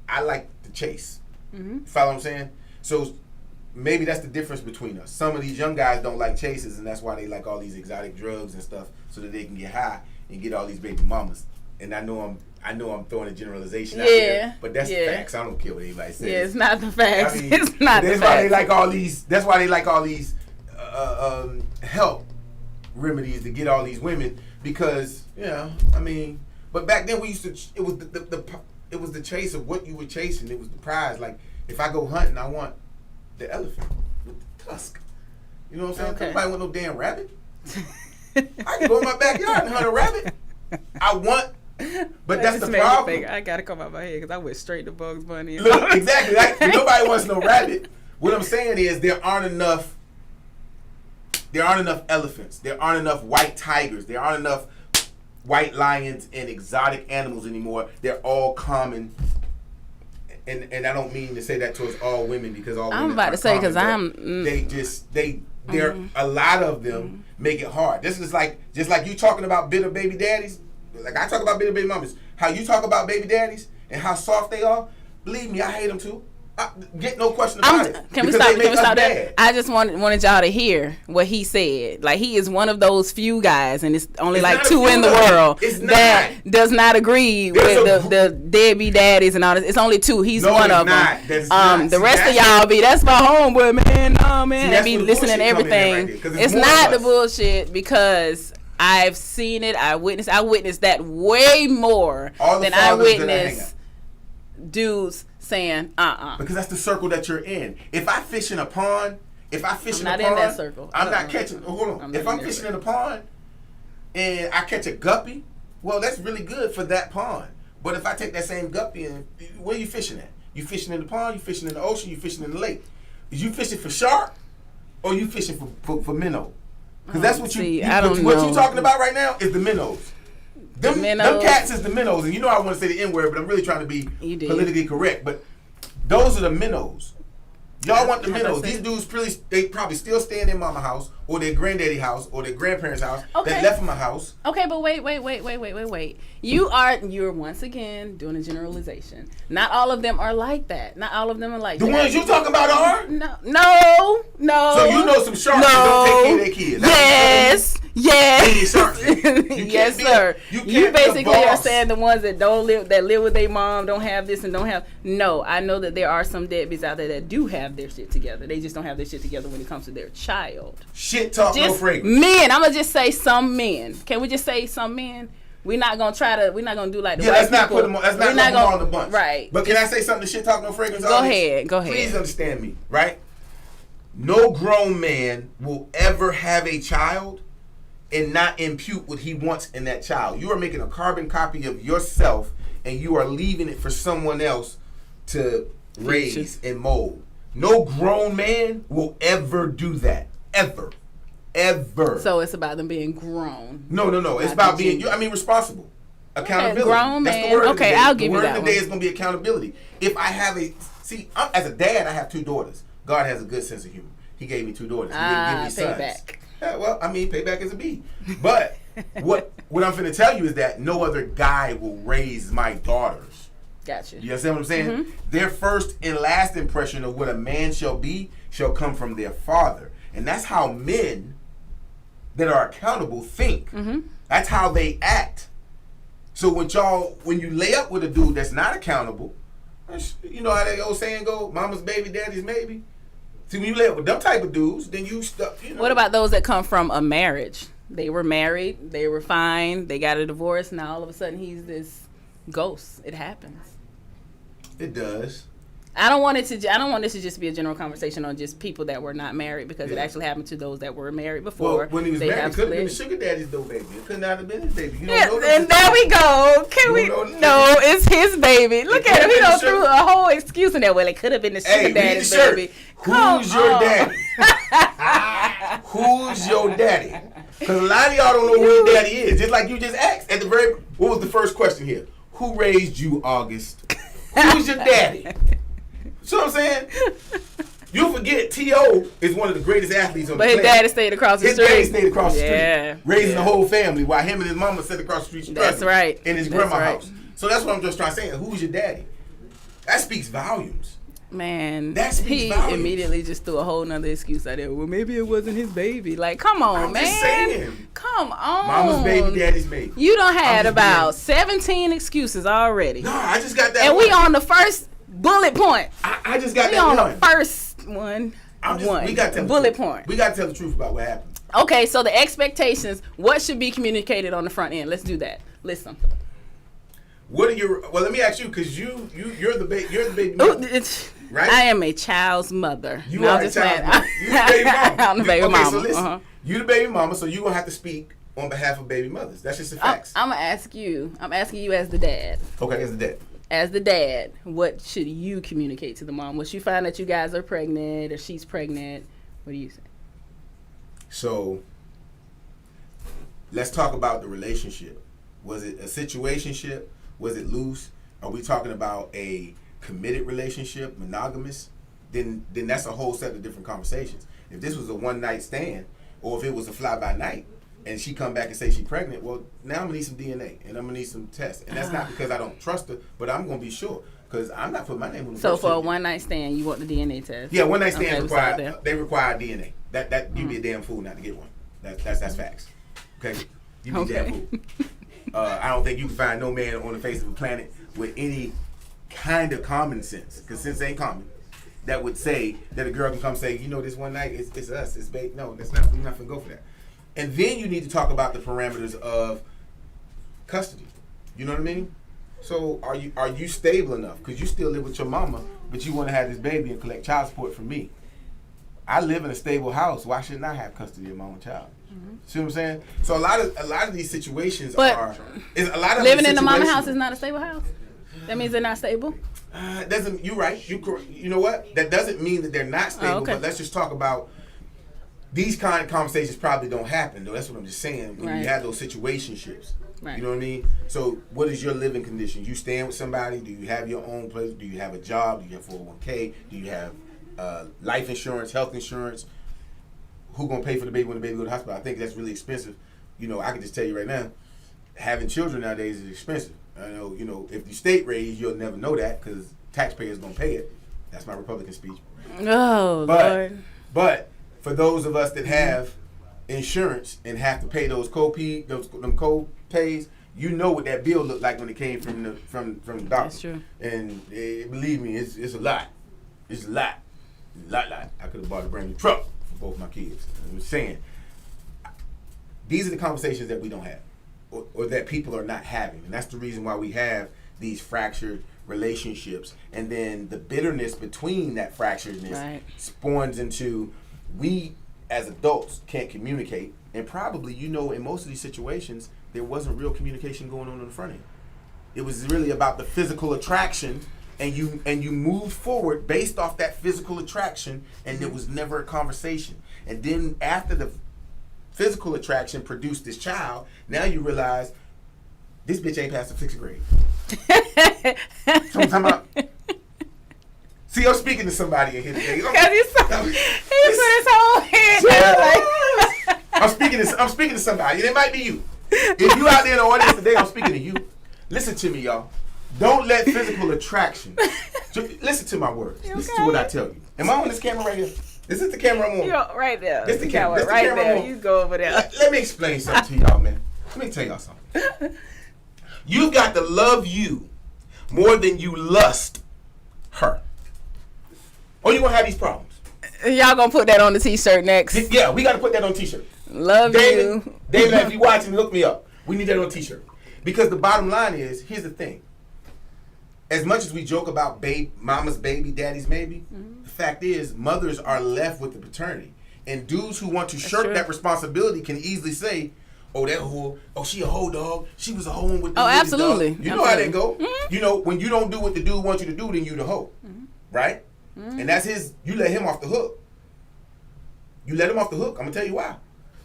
I like to chase. Follow what I'm saying? So maybe that's the difference between us. Some of these young guys don't like chases, and that's why they like all these exotic drugs and stuff, so that they can get high and get all these baby mamas. And I know I'm throwing a generalization out there, but that's the facts. I don't care what anybody says. Yeah, it's not the facts. I mean, It's not the that's facts. why they like all these. That's why they like all these help remedies to get all these women, because I mean, but back then we used to. It was it was the chase of what you were chasing. It was the prize. Like if I go hunting, I want the elephant with the tusk. You know what I'm saying? Okay. Nobody want no damn rabbit. I can go in my backyard and hunt a rabbit. I want. But that's the problem. I gotta come out my head because I went straight to Bugs Bunny. Look, exactly. Like, nobody wants no rabbit. What I'm saying is there aren't enough elephants. There aren't enough white tigers. There aren't enough white lions and exotic animals anymore. They're all common. And I don't mean to say that towards all women, because all women I'm about are to say, common, because they're a lot of them make it hard. This is just like you talking about bitter baby daddies. Like I talk about bitter baby mamas. How you talk about baby daddies and how soft they are. Believe me, I hate them too. Get no question about it. Can we stop that? I just wanted y'all to hear what he said. Like, he is one of those few guys, and it's only like two in the world that does not agree with the deadbeat daddies and all this. It's only two. He's one of them. The rest of y'all that's my homeboy, man. No, man. And be listening to everything. It's not the bullshit, because I've seen it. I witnessed that way more than I witnessed dudes saying because that's the circle that you're in. If I fish in a pond, I'm not in that circle. I'm not catching. Hold on. If I'm fishing in a pond and I catch a guppy, well, that's really good for that pond. But if I take that same guppy and where are you fishing at? You fishing in the pond? You fishing in the ocean? You fishing in the lake? Is you fishing for shark or you fishing for minnow? Because that's what what you talking about right now is the minnows. Them cats is the minnows, and you know I want to say the N-word, but I'm really trying to be politically correct. But those are the minnows. Y'all want the minnows. These dudes they probably still stay in their mama house or their granddaddy house or their grandparents' house that left from a house. Okay, but wait. You're once again doing a generalization. Not all of them are like that. Not all of them are like that. The ones you talking about are? No. So you know some sharks that don't take care of their kids. Yes. Yes, sir. You basically are saying the ones that live with their mom, don't have this and don't have. No, I know that there are some deadbeats out there that do have their shit together. They just don't have their shit together when it comes to their child. Shit talk no fragrance. Men, I'm gonna just say some men. Can we just say some men? We're not gonna do like the white people. Let's not put them all in the bunch. Right. But can I say something to shit talk no fragrance? Go ahead. Please understand me, right? No grown man will ever have a child and not impute what he wants in that child. You are making a carbon copy of yourself, and you are leaving it for someone else to raise and mold. No grown man will ever do that. Ever. So it's about them being grown. No. It's about being, responsible. Accountability. Okay, grown That's man. the word Okay, I'll give you that one. The word of the day is going to be accountability. If I have as a dad, I have 2 daughters. God has a good sense of humor. He gave me 2 daughters. He didn't give me sons. Payback. Yeah, well, payback is a B. But what I'm finna tell you is that no other guy will raise my daughters. Gotcha. You understand what I'm saying? Mm-hmm. Their first and last impression of what a man shall be shall come from their father. And that's how men that are accountable think. Mm-hmm. That's how they act. So when you lay up with a dude that's not accountable, you know how that old saying go, mama's baby, daddy's maybe. See, when you lay up with them type of dudes, then you stuck. What about those that come from a marriage? They were married, they were fine, they got a divorce, now all of a sudden he's this ghost. It happens. It does. I don't want this to just be a general conversation on just people that were not married, because it actually happened to those that were married before. Well, when he was married, it could have been the sugar daddy's though, baby. It could not have been his baby. You don't know and there we go. No, it's his baby. Look at him. He done threw a whole excuse in there. Well, it could have been the sugar daddy's baby. Who's your daddy? Who's your daddy? Because a lot of y'all don't know who your daddy is. Just like you just asked at the very. What was the first question here? Who raised you, August? Who's your daddy? See what I'm saying? You forget T.O. is one of the greatest athletes on the planet. But his daddy stayed across the street. His daddy stayed across the street, raising the whole family, while him and his mama sat across the street. That's right. In his grandma's house. So that's what I'm just trying to say. Who's your daddy? That speaks volumes. Man, that speaks he volumes. Immediately just threw a whole nother excuse out there. Well, maybe it wasn't his baby. Like, come on, man. I'm just saying. Come on. Mama's baby, daddy's baby. You done had about 17 excuses already. No, I just got that and one. We on the first bullet point. I just got we that one. We on the first one. We got to bullet point. We got to tell the truth about what happened. Okay, so the expectations, what should be communicated on the front end? Let's do that. Listen. What are your? Well, let me ask you, because you're the baby mother, right? I am a child's mother. You are a child's mother. You the baby mama. I'm the baby mama. So listen, you the baby mama, so you gonna have to speak on behalf of baby mothers. That's just the facts. I'm gonna ask you. I'm asking you as the dad. Okay, as the dad. As the dad, what should you communicate to the mom? Once you find that you guys are pregnant or she's pregnant, what do you say? So, let's talk about the relationship. Was it a situationship? Was it loose? Are we talking about a committed relationship, monogamous? Then that's a whole set of different conversations. If this was a one-night stand, or if it was a fly-by-night, and she come back and say she's pregnant, well, now I'm going to need some DNA, and I'm going to need some tests. And that's not because I don't trust her, but I'm going to be sure. because I'm not putting my name on the So birth for a certificate. one night stand, you want the DNA test? Yeah, one night stand Okay, we require start there. they require DNA. That you'd be a damn fool not to get one. That's facts. Okay, you'd be a damn Okay. fool. I don't think you can find no man on the face of the planet with any kind of common sense, because sense ain't common, that would say that a girl can come say, you know, this one night it's us, it's babe. No, that's not. We're not gonna go for that. And then you need to talk about the parameters of custody. You know what I mean? So are you stable enough? Because you still live with your mama, but you want to have this baby and collect child support from me. I live in a stable house. Why shouldn't I have custody of my own child? See what I'm saying? So a lot of these situations But living in the mama house is not a stable house. That means they're not stable. Doesn't you're right? You know what? That doesn't mean that they're not stable. Oh, okay. But let's just talk about these kind of conversations. Probably don't happen though. That's what I'm just saying. When Right. you have those situationships, Right. you know what I mean. So what is your living condition? You staying with somebody? Do you have your own place? Do you have a job? Do you have 401k? Do you have life insurance, health insurance? Who gonna pay for the baby when the baby go to the hospital? I think that's really expensive. You know, I can just tell you right now, having children nowadays is expensive. I know, you know, if you state raised, you'll never know that because taxpayers gonna pay it. That's my Republican speech. Oh, Lord. But for those of us that have insurance and have to pay those them co-pays, you know what that bill looked like when it came from the doctor. That's true. And believe me, it's a lot. It's a lot. I could have bought a brand new truck for both my kids. I'm just saying, these are the conversations that we don't have, or that people are not having, and that's the reason why we have these fractured relationships, and then the bitterness between that fracturedness Right. spawns into we as adults can't communicate, and probably, you know, in most of these situations there wasn't real communication going on the front end. It was really about the physical attraction, and you moved forward based off that physical attraction, and there was never a conversation. And then after the physical attraction produced this child, now you realize this bitch ain't past the 6th grade. So I'm talking about. See, I'm speaking to somebody in here today. Because he put his whole hand like. I'm speaking to somebody, and it might be you. If you out there in the audience today, I'm speaking to you. Listen to me, y'all. Don't let physical attraction. Listen to my words. Listen to what I tell you. Am I on this camera right here? This is the camera I'm on. You're right there. This the camera. This the right camera there. on. You go over there. Let me explain something to y'all, man. Let me tell y'all something. You've got to love you more than you lust her, or you gonna have these problems. Y'all gonna put that on the t-shirt next. Yeah, we got to put that on t-shirt. Love David, you. David, if you watching, hook me up. We need that on t-shirt. Because the bottom line is, here's the thing. As much as we joke about mama's baby, daddy's maybe, the fact is, mothers are left with the paternity. And dudes who want to shirk true. that responsibility can easily say, oh, that hoe, oh, she a hoe dog. She was a hoe with the Oh, ladies, absolutely. dog. You know how they go. Mm-hmm. You know, when you don't do what the dude wants you to do, then you the hoe. Mm-hmm. Right? And that's you let him off the hook. You let him off the hook. I'm going to tell you why.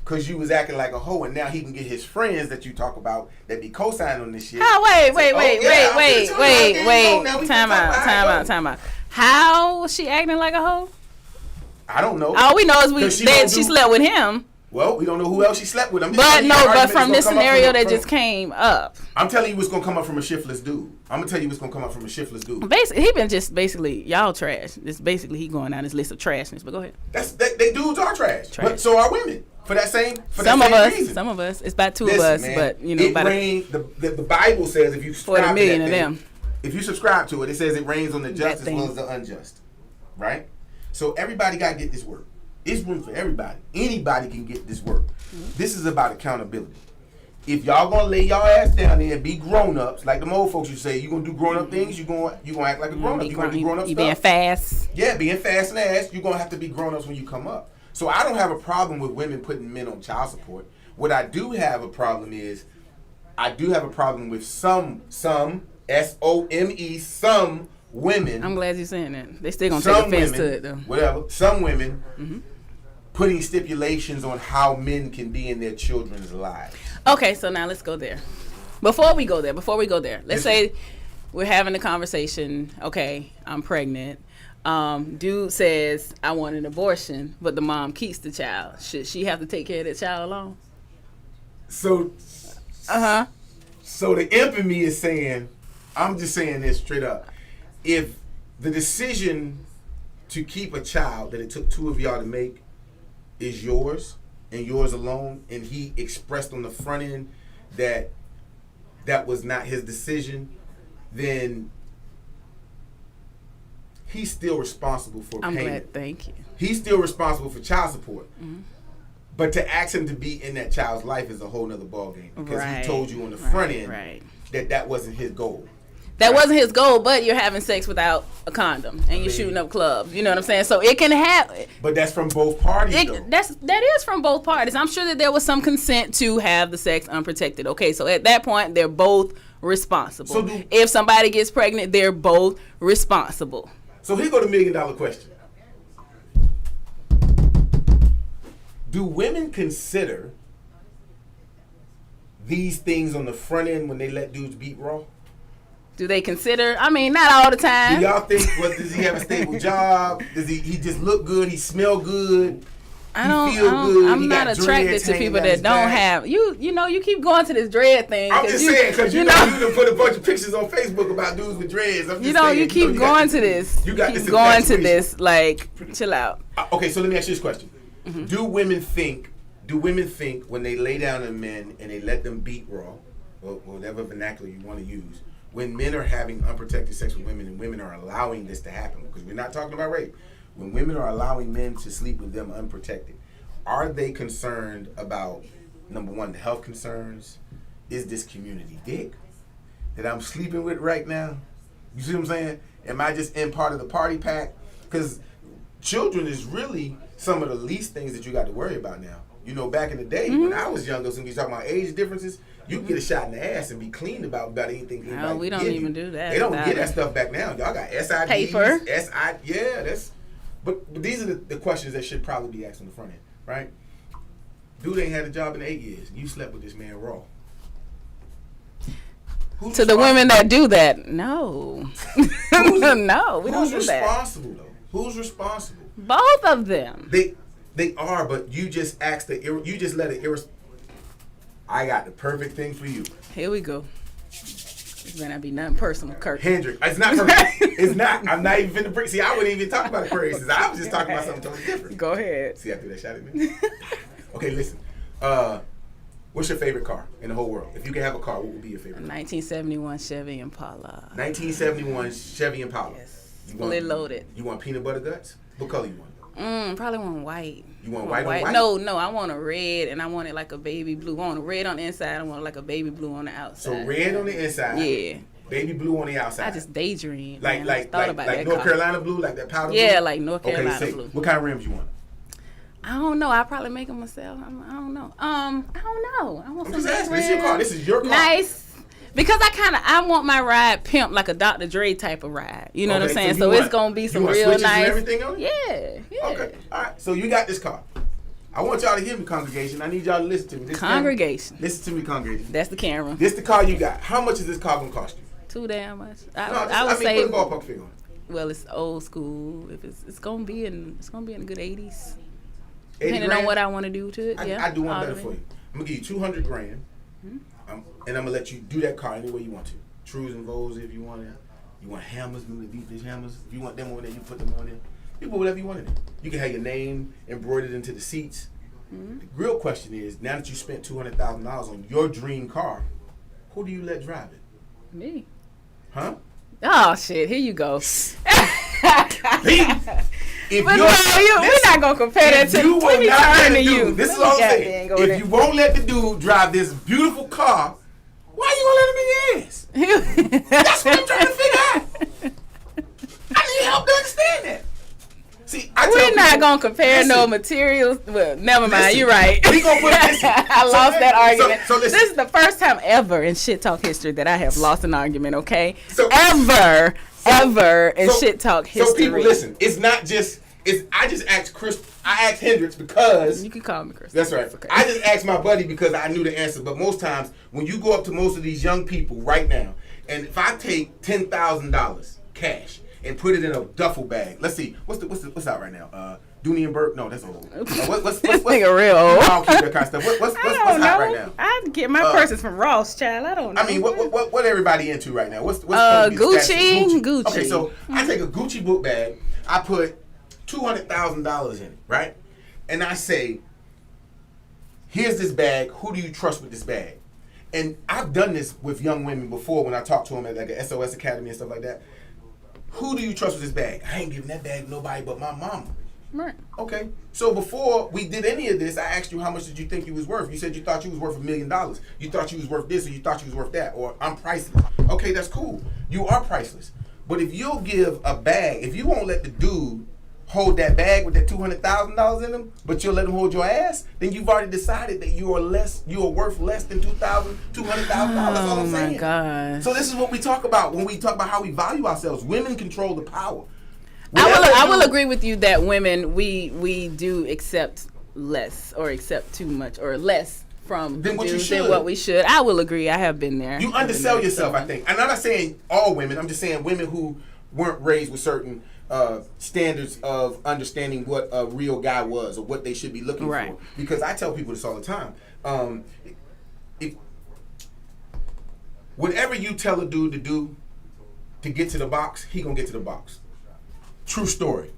Because you was acting like a hoe, and now he can get his friends that you talk about that be co-signing on this shit. Oh, wait. Time Time out. How was she acting like a hoe? I don't know. All we know is don't she do- slept with him. Well, we don't know who else she slept with. I'm just But telling you no, the but argument from is this gonna come up scenario that from- just came up. I'm telling you what's going to come up from a shiftless dude. I'm going to tell you what's going to come up from a shiftless dude. Basically, he been just basically y'all trash. It's basically he going down this list of trashness. But go ahead. They dudes are trash. But so are women. For that same reason. Some of us. It's about two Listen, of us, man, but you know, it about rain, the Bible says if you for subscribe the million to of that them. thing, if you subscribe to it, it says it rains on the just as thing. well as the unjust, right? So everybody got to get this work. It's room for everybody. Anybody can get this work. This is about accountability. If y'all gonna lay y'all ass down there and be grown ups, like the old folks used to say, you gonna do grown up things. You gonna act like a grown up. You gonna do grown up You stuff. being fast. Yeah, being fast and ass. You're gonna have to be grown ups when you come up. So I don't have a problem with women putting men on child support. What I do have a problem with some SOME, some women. I'm glad you're saying that. They still gonna some take offense women, to it though. whatever. Some women putting stipulations on how men can be in their children's lives. Okay, so now let's go there. Before we go there, let's say we're having a conversation. Okay, I'm pregnant. Dude says I want an abortion, but the mom keeps the child. Should she have to take care of that child alone? So the imp in me is saying, I'm just saying this straight up. if the decision to keep a child that it took two of y'all to make is yours and yours alone, and he expressed on the front end that that was not his decision, then he's still responsible for I'm payment. glad. Thank you. He's still responsible for child support. Mm-hmm. But to ask him to be in that child's life is a whole nother ballgame, because he Right. told you on the front end Right. that that wasn't his goal. That wasn't his goal, but you're having sex without a condom and you're shooting up clubs. You know what I'm saying? So it can have. But that's from both parties, though. That is from both parties. I'm sure that there was some consent to have the sex unprotected. Okay, so at that point, they're both responsible. So if somebody gets pregnant, they're both responsible. So here go the $1 million question. Do women consider these things on the front end when they let dudes beat raw? Do they consider? I mean, not all the time. Do y'all think, does he have a stable job? Does he just look good? He smell good? I'm not attracted to people that don't have you know, you keep going to this dread thing. I'm just saying, because you know you done put a bunch of pictures on Facebook about dudes with dreads. I'm just saying, you keep going to this. You got keep this going to this, like, chill out. Okay, so let me ask you this question. Mm-hmm. Do women think when they lay down on men and they let them beat raw, or whatever vernacular you want to use, when men are having unprotected sex with women and women are allowing this to happen, because we're not talking about rape, when women are allowing men to sleep with them unprotected, are they concerned about, number one, the health concerns? Is this community dick that I'm sleeping with right now? You see what I'm saying? Am I just in part of the party pack? Because children is really some of the least things that you got to worry about now. You know, back in the day, when I was younger, so we talking about age differences, you can get a shot in the ass and be clean about anything. No, we don't even do that. They don't get that stuff back now. Y'all got SIDs, paper. But these are the questions that should probably be asked on the front end, right? Dude ain't had a job in 8 years. You slept with this man raw. To the women that do that, no. No, we don't do Who's that. responsible, though? Who's responsible? Both of them. They are, but you just asked you just let it I got the perfect thing for you. Here we go. This better not be nothing personal, Kirk. Hendrix. It's not perfect. It's not. I'm not even finna bring. See, I wouldn't even talk about Aquarius. I was just talking about something totally different. Go ahead. See, I threw that shot at me. Okay, listen. What's your favorite car in the whole world? If you could have a car, what would be your favorite car? 1971 Chevy Impala. 1971 Chevy Impala. Yes. Fully loaded. You want peanut butter guts? What color you want? Probably want white. You want white on white? No, I want a red, and I want it like a baby blue. I want a red on the inside. I want like a baby blue on the outside. So red on the inside. Yeah. Baby blue on the outside. I just daydreamed. Like that North car. Carolina blue, like that powder blue? Yeah, like North Carolina blue. What kind of rims you want? I don't know. I'll probably make them myself. I don't know. I don't know. I want I'm some just nice asking. This is your car. This is your car. Nice. Because I want my ride pimp like a Dr. Dre type of ride. You know what I'm saying? So it's going to be some real nice. And everything on it? Yeah. Okay. All right. So you got this car. I want y'all to hear me, congregation. I need y'all to listen to me. Congregation. Listen to me, congregation. That's the camera. This the car you got. How much is this car going to cost you? Too damn much. I would say. Put a ballpark figure on it. Well, it's old school. If it's gonna be in the good 80s. 80 Depending on what I want to do to it. I do one better for you. I'm gonna give you $200 grand, and I'm gonna let you do that car any way you want to. Trues and Vols if you want it. You want hammers, the deep dish hammers. If you want them on there, you put them on there. You put whatever you want in there. You can have your name embroidered into the seats. The real question is, now that you spent $200,000 on your dream car, who do you let drive it? Me. Huh? Oh shit! Here you go. If but no, we're not gonna compare that to you will not let the you. dude. This is all I'm saying. If you won't let the dude drive this beautiful car, why you gonna let him in your ass? That's what I'm trying to figure out. I need help to understand that. See, we're not gonna compare no materials. Well, never mind. You're right. We gonna put I lost that argument. So this is the first time ever in Shit Talk history that I have lost an argument. Okay, so, ever in Shit Talk history. So people, listen. It's not just. I just asked Chris. I asked Hendrix because you can call me Chris. That's right. Okay. I just asked my buddy because I knew the answer. But most times, when you go up to most of these young people right now, and if I take $10,000 cash and put it in a duffel bag. Let's see, what's out right now? Dooney and Burke? No, that's old. What's nigga real old? I don't keep that kind of stuff. What's hot right now? I get my purses from Ross, child. I don't know. I mean, what everybody into right now? What's Gucci. Okay, so I take a Gucci book bag. I put $200,000 in it, right? And I say, here's this bag. Who do you trust with this bag? And I've done this with young women before when I talk to them at like an SOS Academy and stuff like that. Who do you trust with this bag? I ain't giving that bag to nobody but my mama. Right. Okay. So before we did any of this, I asked you how much did you think you was worth? You said you thought you was worth $1 million. You thought you was worth this, or you thought you was worth that, or I'm priceless. Okay, that's cool. You are priceless. But if you'll give a bag, if you won't let the dude hold that bag with that $200,000 in them, but you'll let him hold your ass, then you've already decided that you are worth less than $200,000. That's all I'm saying. Oh my God. So this is what we talk about when we talk about how we value ourselves. Women control the power. I will agree with you that women we do accept less or accept too much or less from than what we should. I will agree. I have been there. You undersell yourself, I think. And I'm not saying all women. I'm just saying women who weren't raised with certain standards of understanding what a real guy was or what they should be looking for. Because I tell people this all the time. If whatever you tell a dude to do to get to the box, he gonna get to the box. True story.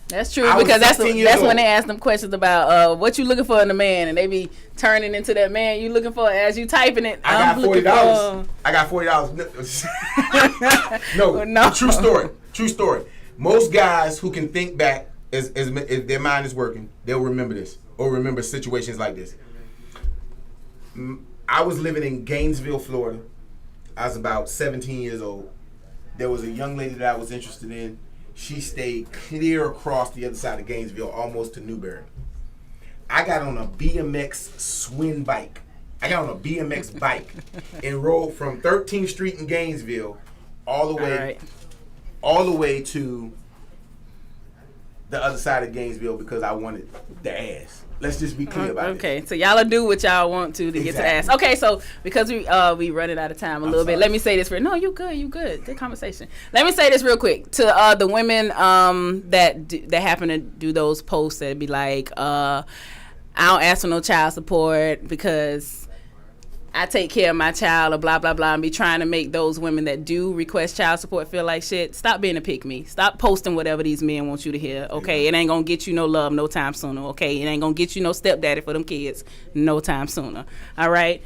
That's true, because that's when they ask them questions about what you looking for in a man, and they be turning into that man you looking for as you typing it. I got $40. No, true story. True story. Most guys who can think back as their mind is working, they'll remember this or remember situations like this. I was living in Gainesville, Florida. I was about 17 years old. There was a young lady that I was interested in. She stayed clear across the other side of Gainesville, almost to Newberry. I got on a BMX swing bike. I got on a BMX bike and rode from 13th Street in Gainesville all the way to the other side of Gainesville because I wanted the ass. Let's just be clear about it. Okay, so y'all do what y'all want to get to the ass. Okay, so because we running out of time a little bit, let me say this you good. Good conversation. Let me say this real quick to the women that happen to do those posts that be like, I don't ask for no child support because I take care of my child or blah, blah, blah, and be trying to make those women that do request child support feel like shit. Stop being a pick-me. Stop posting whatever these men want you to hear, okay? It ain't gonna get you no love no time sooner, okay? It ain't gonna get you no stepdaddy for them kids no time sooner, all right?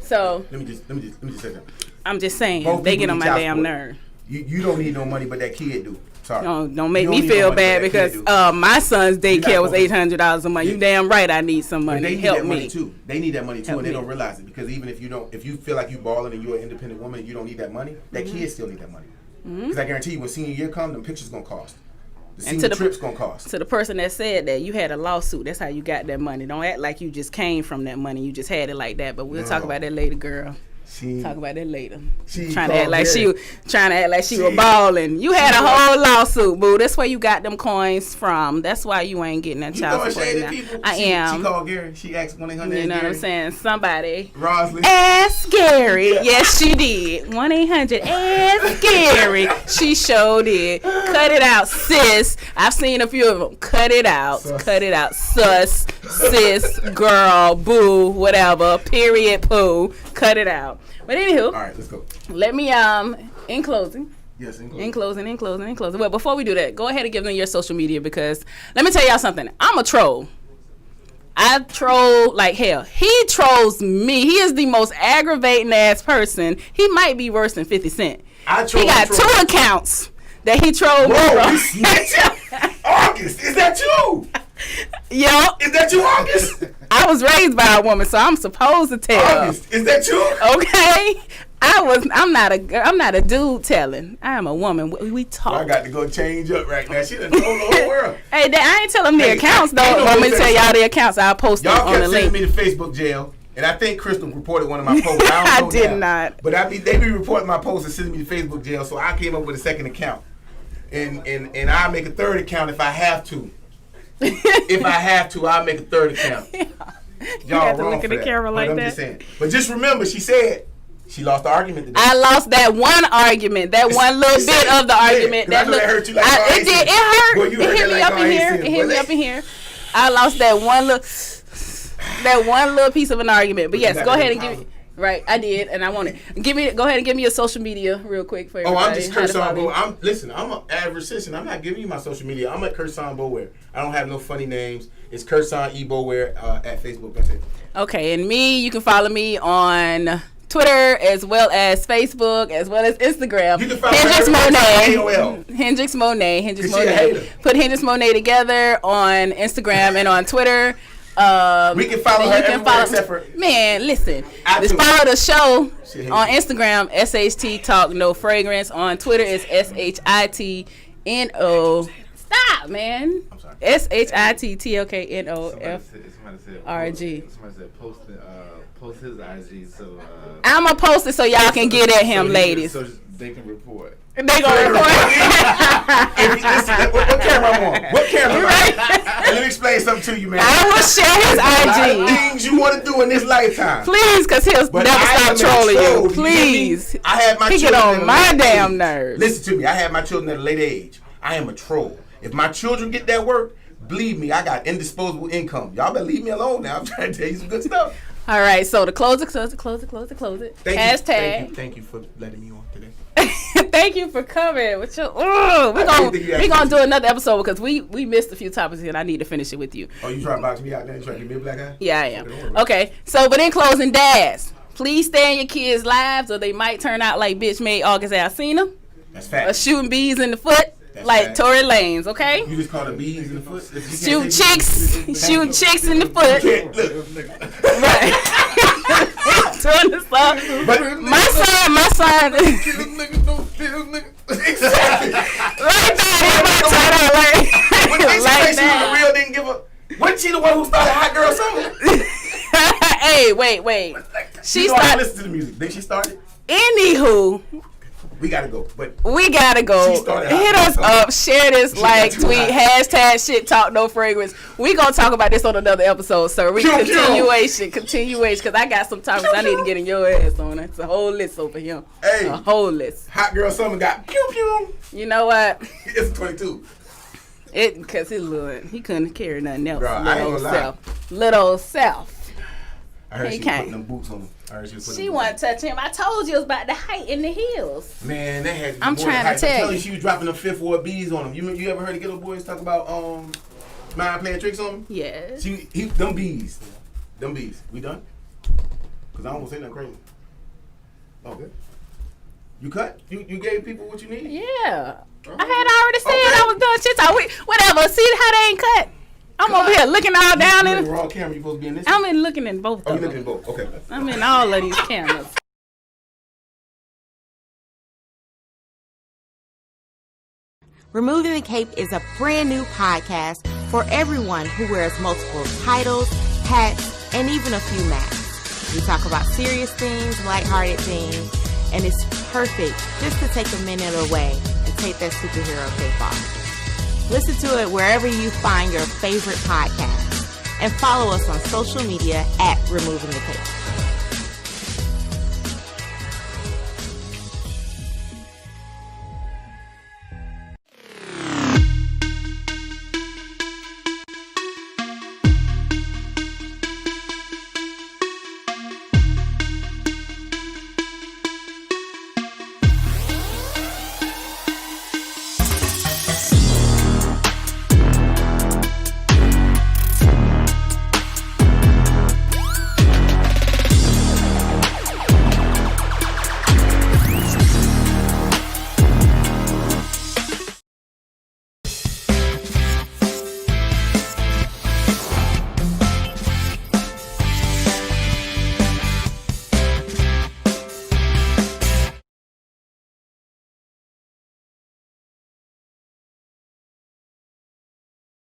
So let me just say that. I'm just saying, they get on my damn nerve. You don't need no money, but that kid do. Sorry. Don't make me feel bad because my son's daycare was $800 a month. You damn right I need some money. They need Help that me. money too. They need that money too, Help and they me. don't realize it because even if you feel like you balling and you're an independent woman and you don't need that money, that kid still need that money. Because I guarantee you, when senior year comes, them pictures gonna cost. The senior trip's gonna cost. To the person that said that, you had a lawsuit. That's how you got that money. Don't act like you just came from that money. You just had it like that. But we'll talk about that later, girl. Talk about that later. Trying to act like she was balling. You had a whole lawsuit, boo. That's where you got them coins from. That's why you ain't getting that child support now. I am. She called Gary. She asked 1-800. You know what I'm saying? Somebody Roslyn. Ask Gary. Yes, she did. 1-800. Ask Gary. She sure did. Cut it out, sis. I've seen a few of them. Cut it out. Sus. Cut it out. Sus, sis, girl, boo, whatever. Period, poo. Cut it out. But anywho, all right, let's go. Let me in closing. Yes, in closing. Well, before we do that, go ahead and give them your social media because let me tell y'all something. I'm a troll. I troll like hell. He trolls me. He is the most aggravating ass person. He might be worse than 50 Cent. He got 2 accounts that he trolled me from. August, is that you? Yo, is that you, August? I was raised by a woman, so I'm supposed to tell. August, is that you? Okay, I'm not a dude telling. I am a woman. We talk. Well, I got to go change up right now. She done told the whole world. Hey, I ain't tell them the accounts though. Want me to tell y'all the accounts? I'll post them on the link. Y'all kept sending me to Facebook jail, and I think Crystal reported one of my posts. I did not. But they be reporting my posts and sending me to Facebook jail, so I came up with a second account, and I'll make a third account if I have to. If I have to, I'll make a third account. Y'all have to look at the camera like that. I'm just saying. But just remember, she said She lost the argument today. I lost that one argument, that one little bit of the argument. That hurt you like it did. It hurt. Well, It hit me up in here. It hit me up in here. I lost that one little piece of an argument. But yes, go ahead and give me. Right, I did, and I want it. Go ahead and give me your social media real quick for everybody. I'm just Kersan Bo. I'm an average citizen. I'm not giving you my social media. I'm at Kersan Boware. I don't have no funny names. It's Kersan E Boware at Facebook. That's it. Okay, and me, you can follow me on Twitter as well as Facebook as well as Instagram. You can follow Hendrix Monae. AOL. Hendrix Monae. Put Hendrix Monae together on Instagram and on Twitter. We can follow her everywhere except for... Man, listen. Just follow the show on Instagram, Sht Talk No Fragrance. On Twitter, it's SHITNO. Stop, man. I'm sorry. SHITTOKNOFRG. Somebody said post his IG so... I'm going to post it so y'all can get at him, ladies. So they can report. They gonna report. What camera I'm on? What camera am I on? Let me explain something to you, man. I will share his IG. Things you want to do in this lifetime. Please, because he'll never stop trolling you. Please. I had my he children. Get on my damn nerves. Listen to me. I had my children at a late age. I am a troll. If my children get that work, believe me, I got indisposable income. Y'all better leave me alone now. I'm trying to tell you some good stuff. All right, so to close it. Hashtag. Thank you for letting me on today. Thank you for coming. We're gonna do another episode because we missed a few topics and I need to finish it with you. Oh, you trying to box me out there? You trying to give me a black eye? Yeah, I am. Okay, so but in closing, dads, please stay in your kids' lives or they might turn out like bitch made August Alsina. That's fact. Or shooting bees in the foot. That's like fact. Tory Lanez, okay? You just call the bees in the foot? Shooting chicks in the foot. Right. Doing the song. But my son. Exactly. Like that. When she say she was a real didn't give a... Wasn't she the one who started Hot Girl Summer? Hey, wait. She started... Listen to the music. Then she started? Anywho... We gotta go. Hit us up, share this, tweet, hashtag Sht Talk No Fragrance. We gonna talk about this on another episode, sir. Continuation, because I got some topics I need to get in your ass on. It's a whole list over here. Hey, a whole list. Hot Girl Summer got pew pew. You know what? It's 22. Because he couldn't carry nothing else. Bro, Little self. I heard she was putting them boots on. She wasn't touching him. I told you it was about the height in the heels. Man, that had. I'm trying to tell you. She was dropping them Fifth Ward bees on him. You ever heard the Ghetto Boys talk about mind playing tricks on him? Yeah. Them bees. We done? Cause I don't want to say nothing crazy. Okay. You cut? You gave people what you need? Yeah. I had already said I was done. Shit, whatever. See how they ain't cut. I'm over here looking all down in. We're all camera. You supposed to be in this? I'm looking in both. Oh, you looking in both? Okay. I'm in all of these cameras. Removing the Cape is a brand new podcast for everyone who wears multiple titles, hats, and even a few masks. We talk about serious things, lighthearted things, and it's perfect just to take a minute away and take that superhero cape off. Listen to it wherever you find your favorite podcast and follow us on social media at Removing the Cape.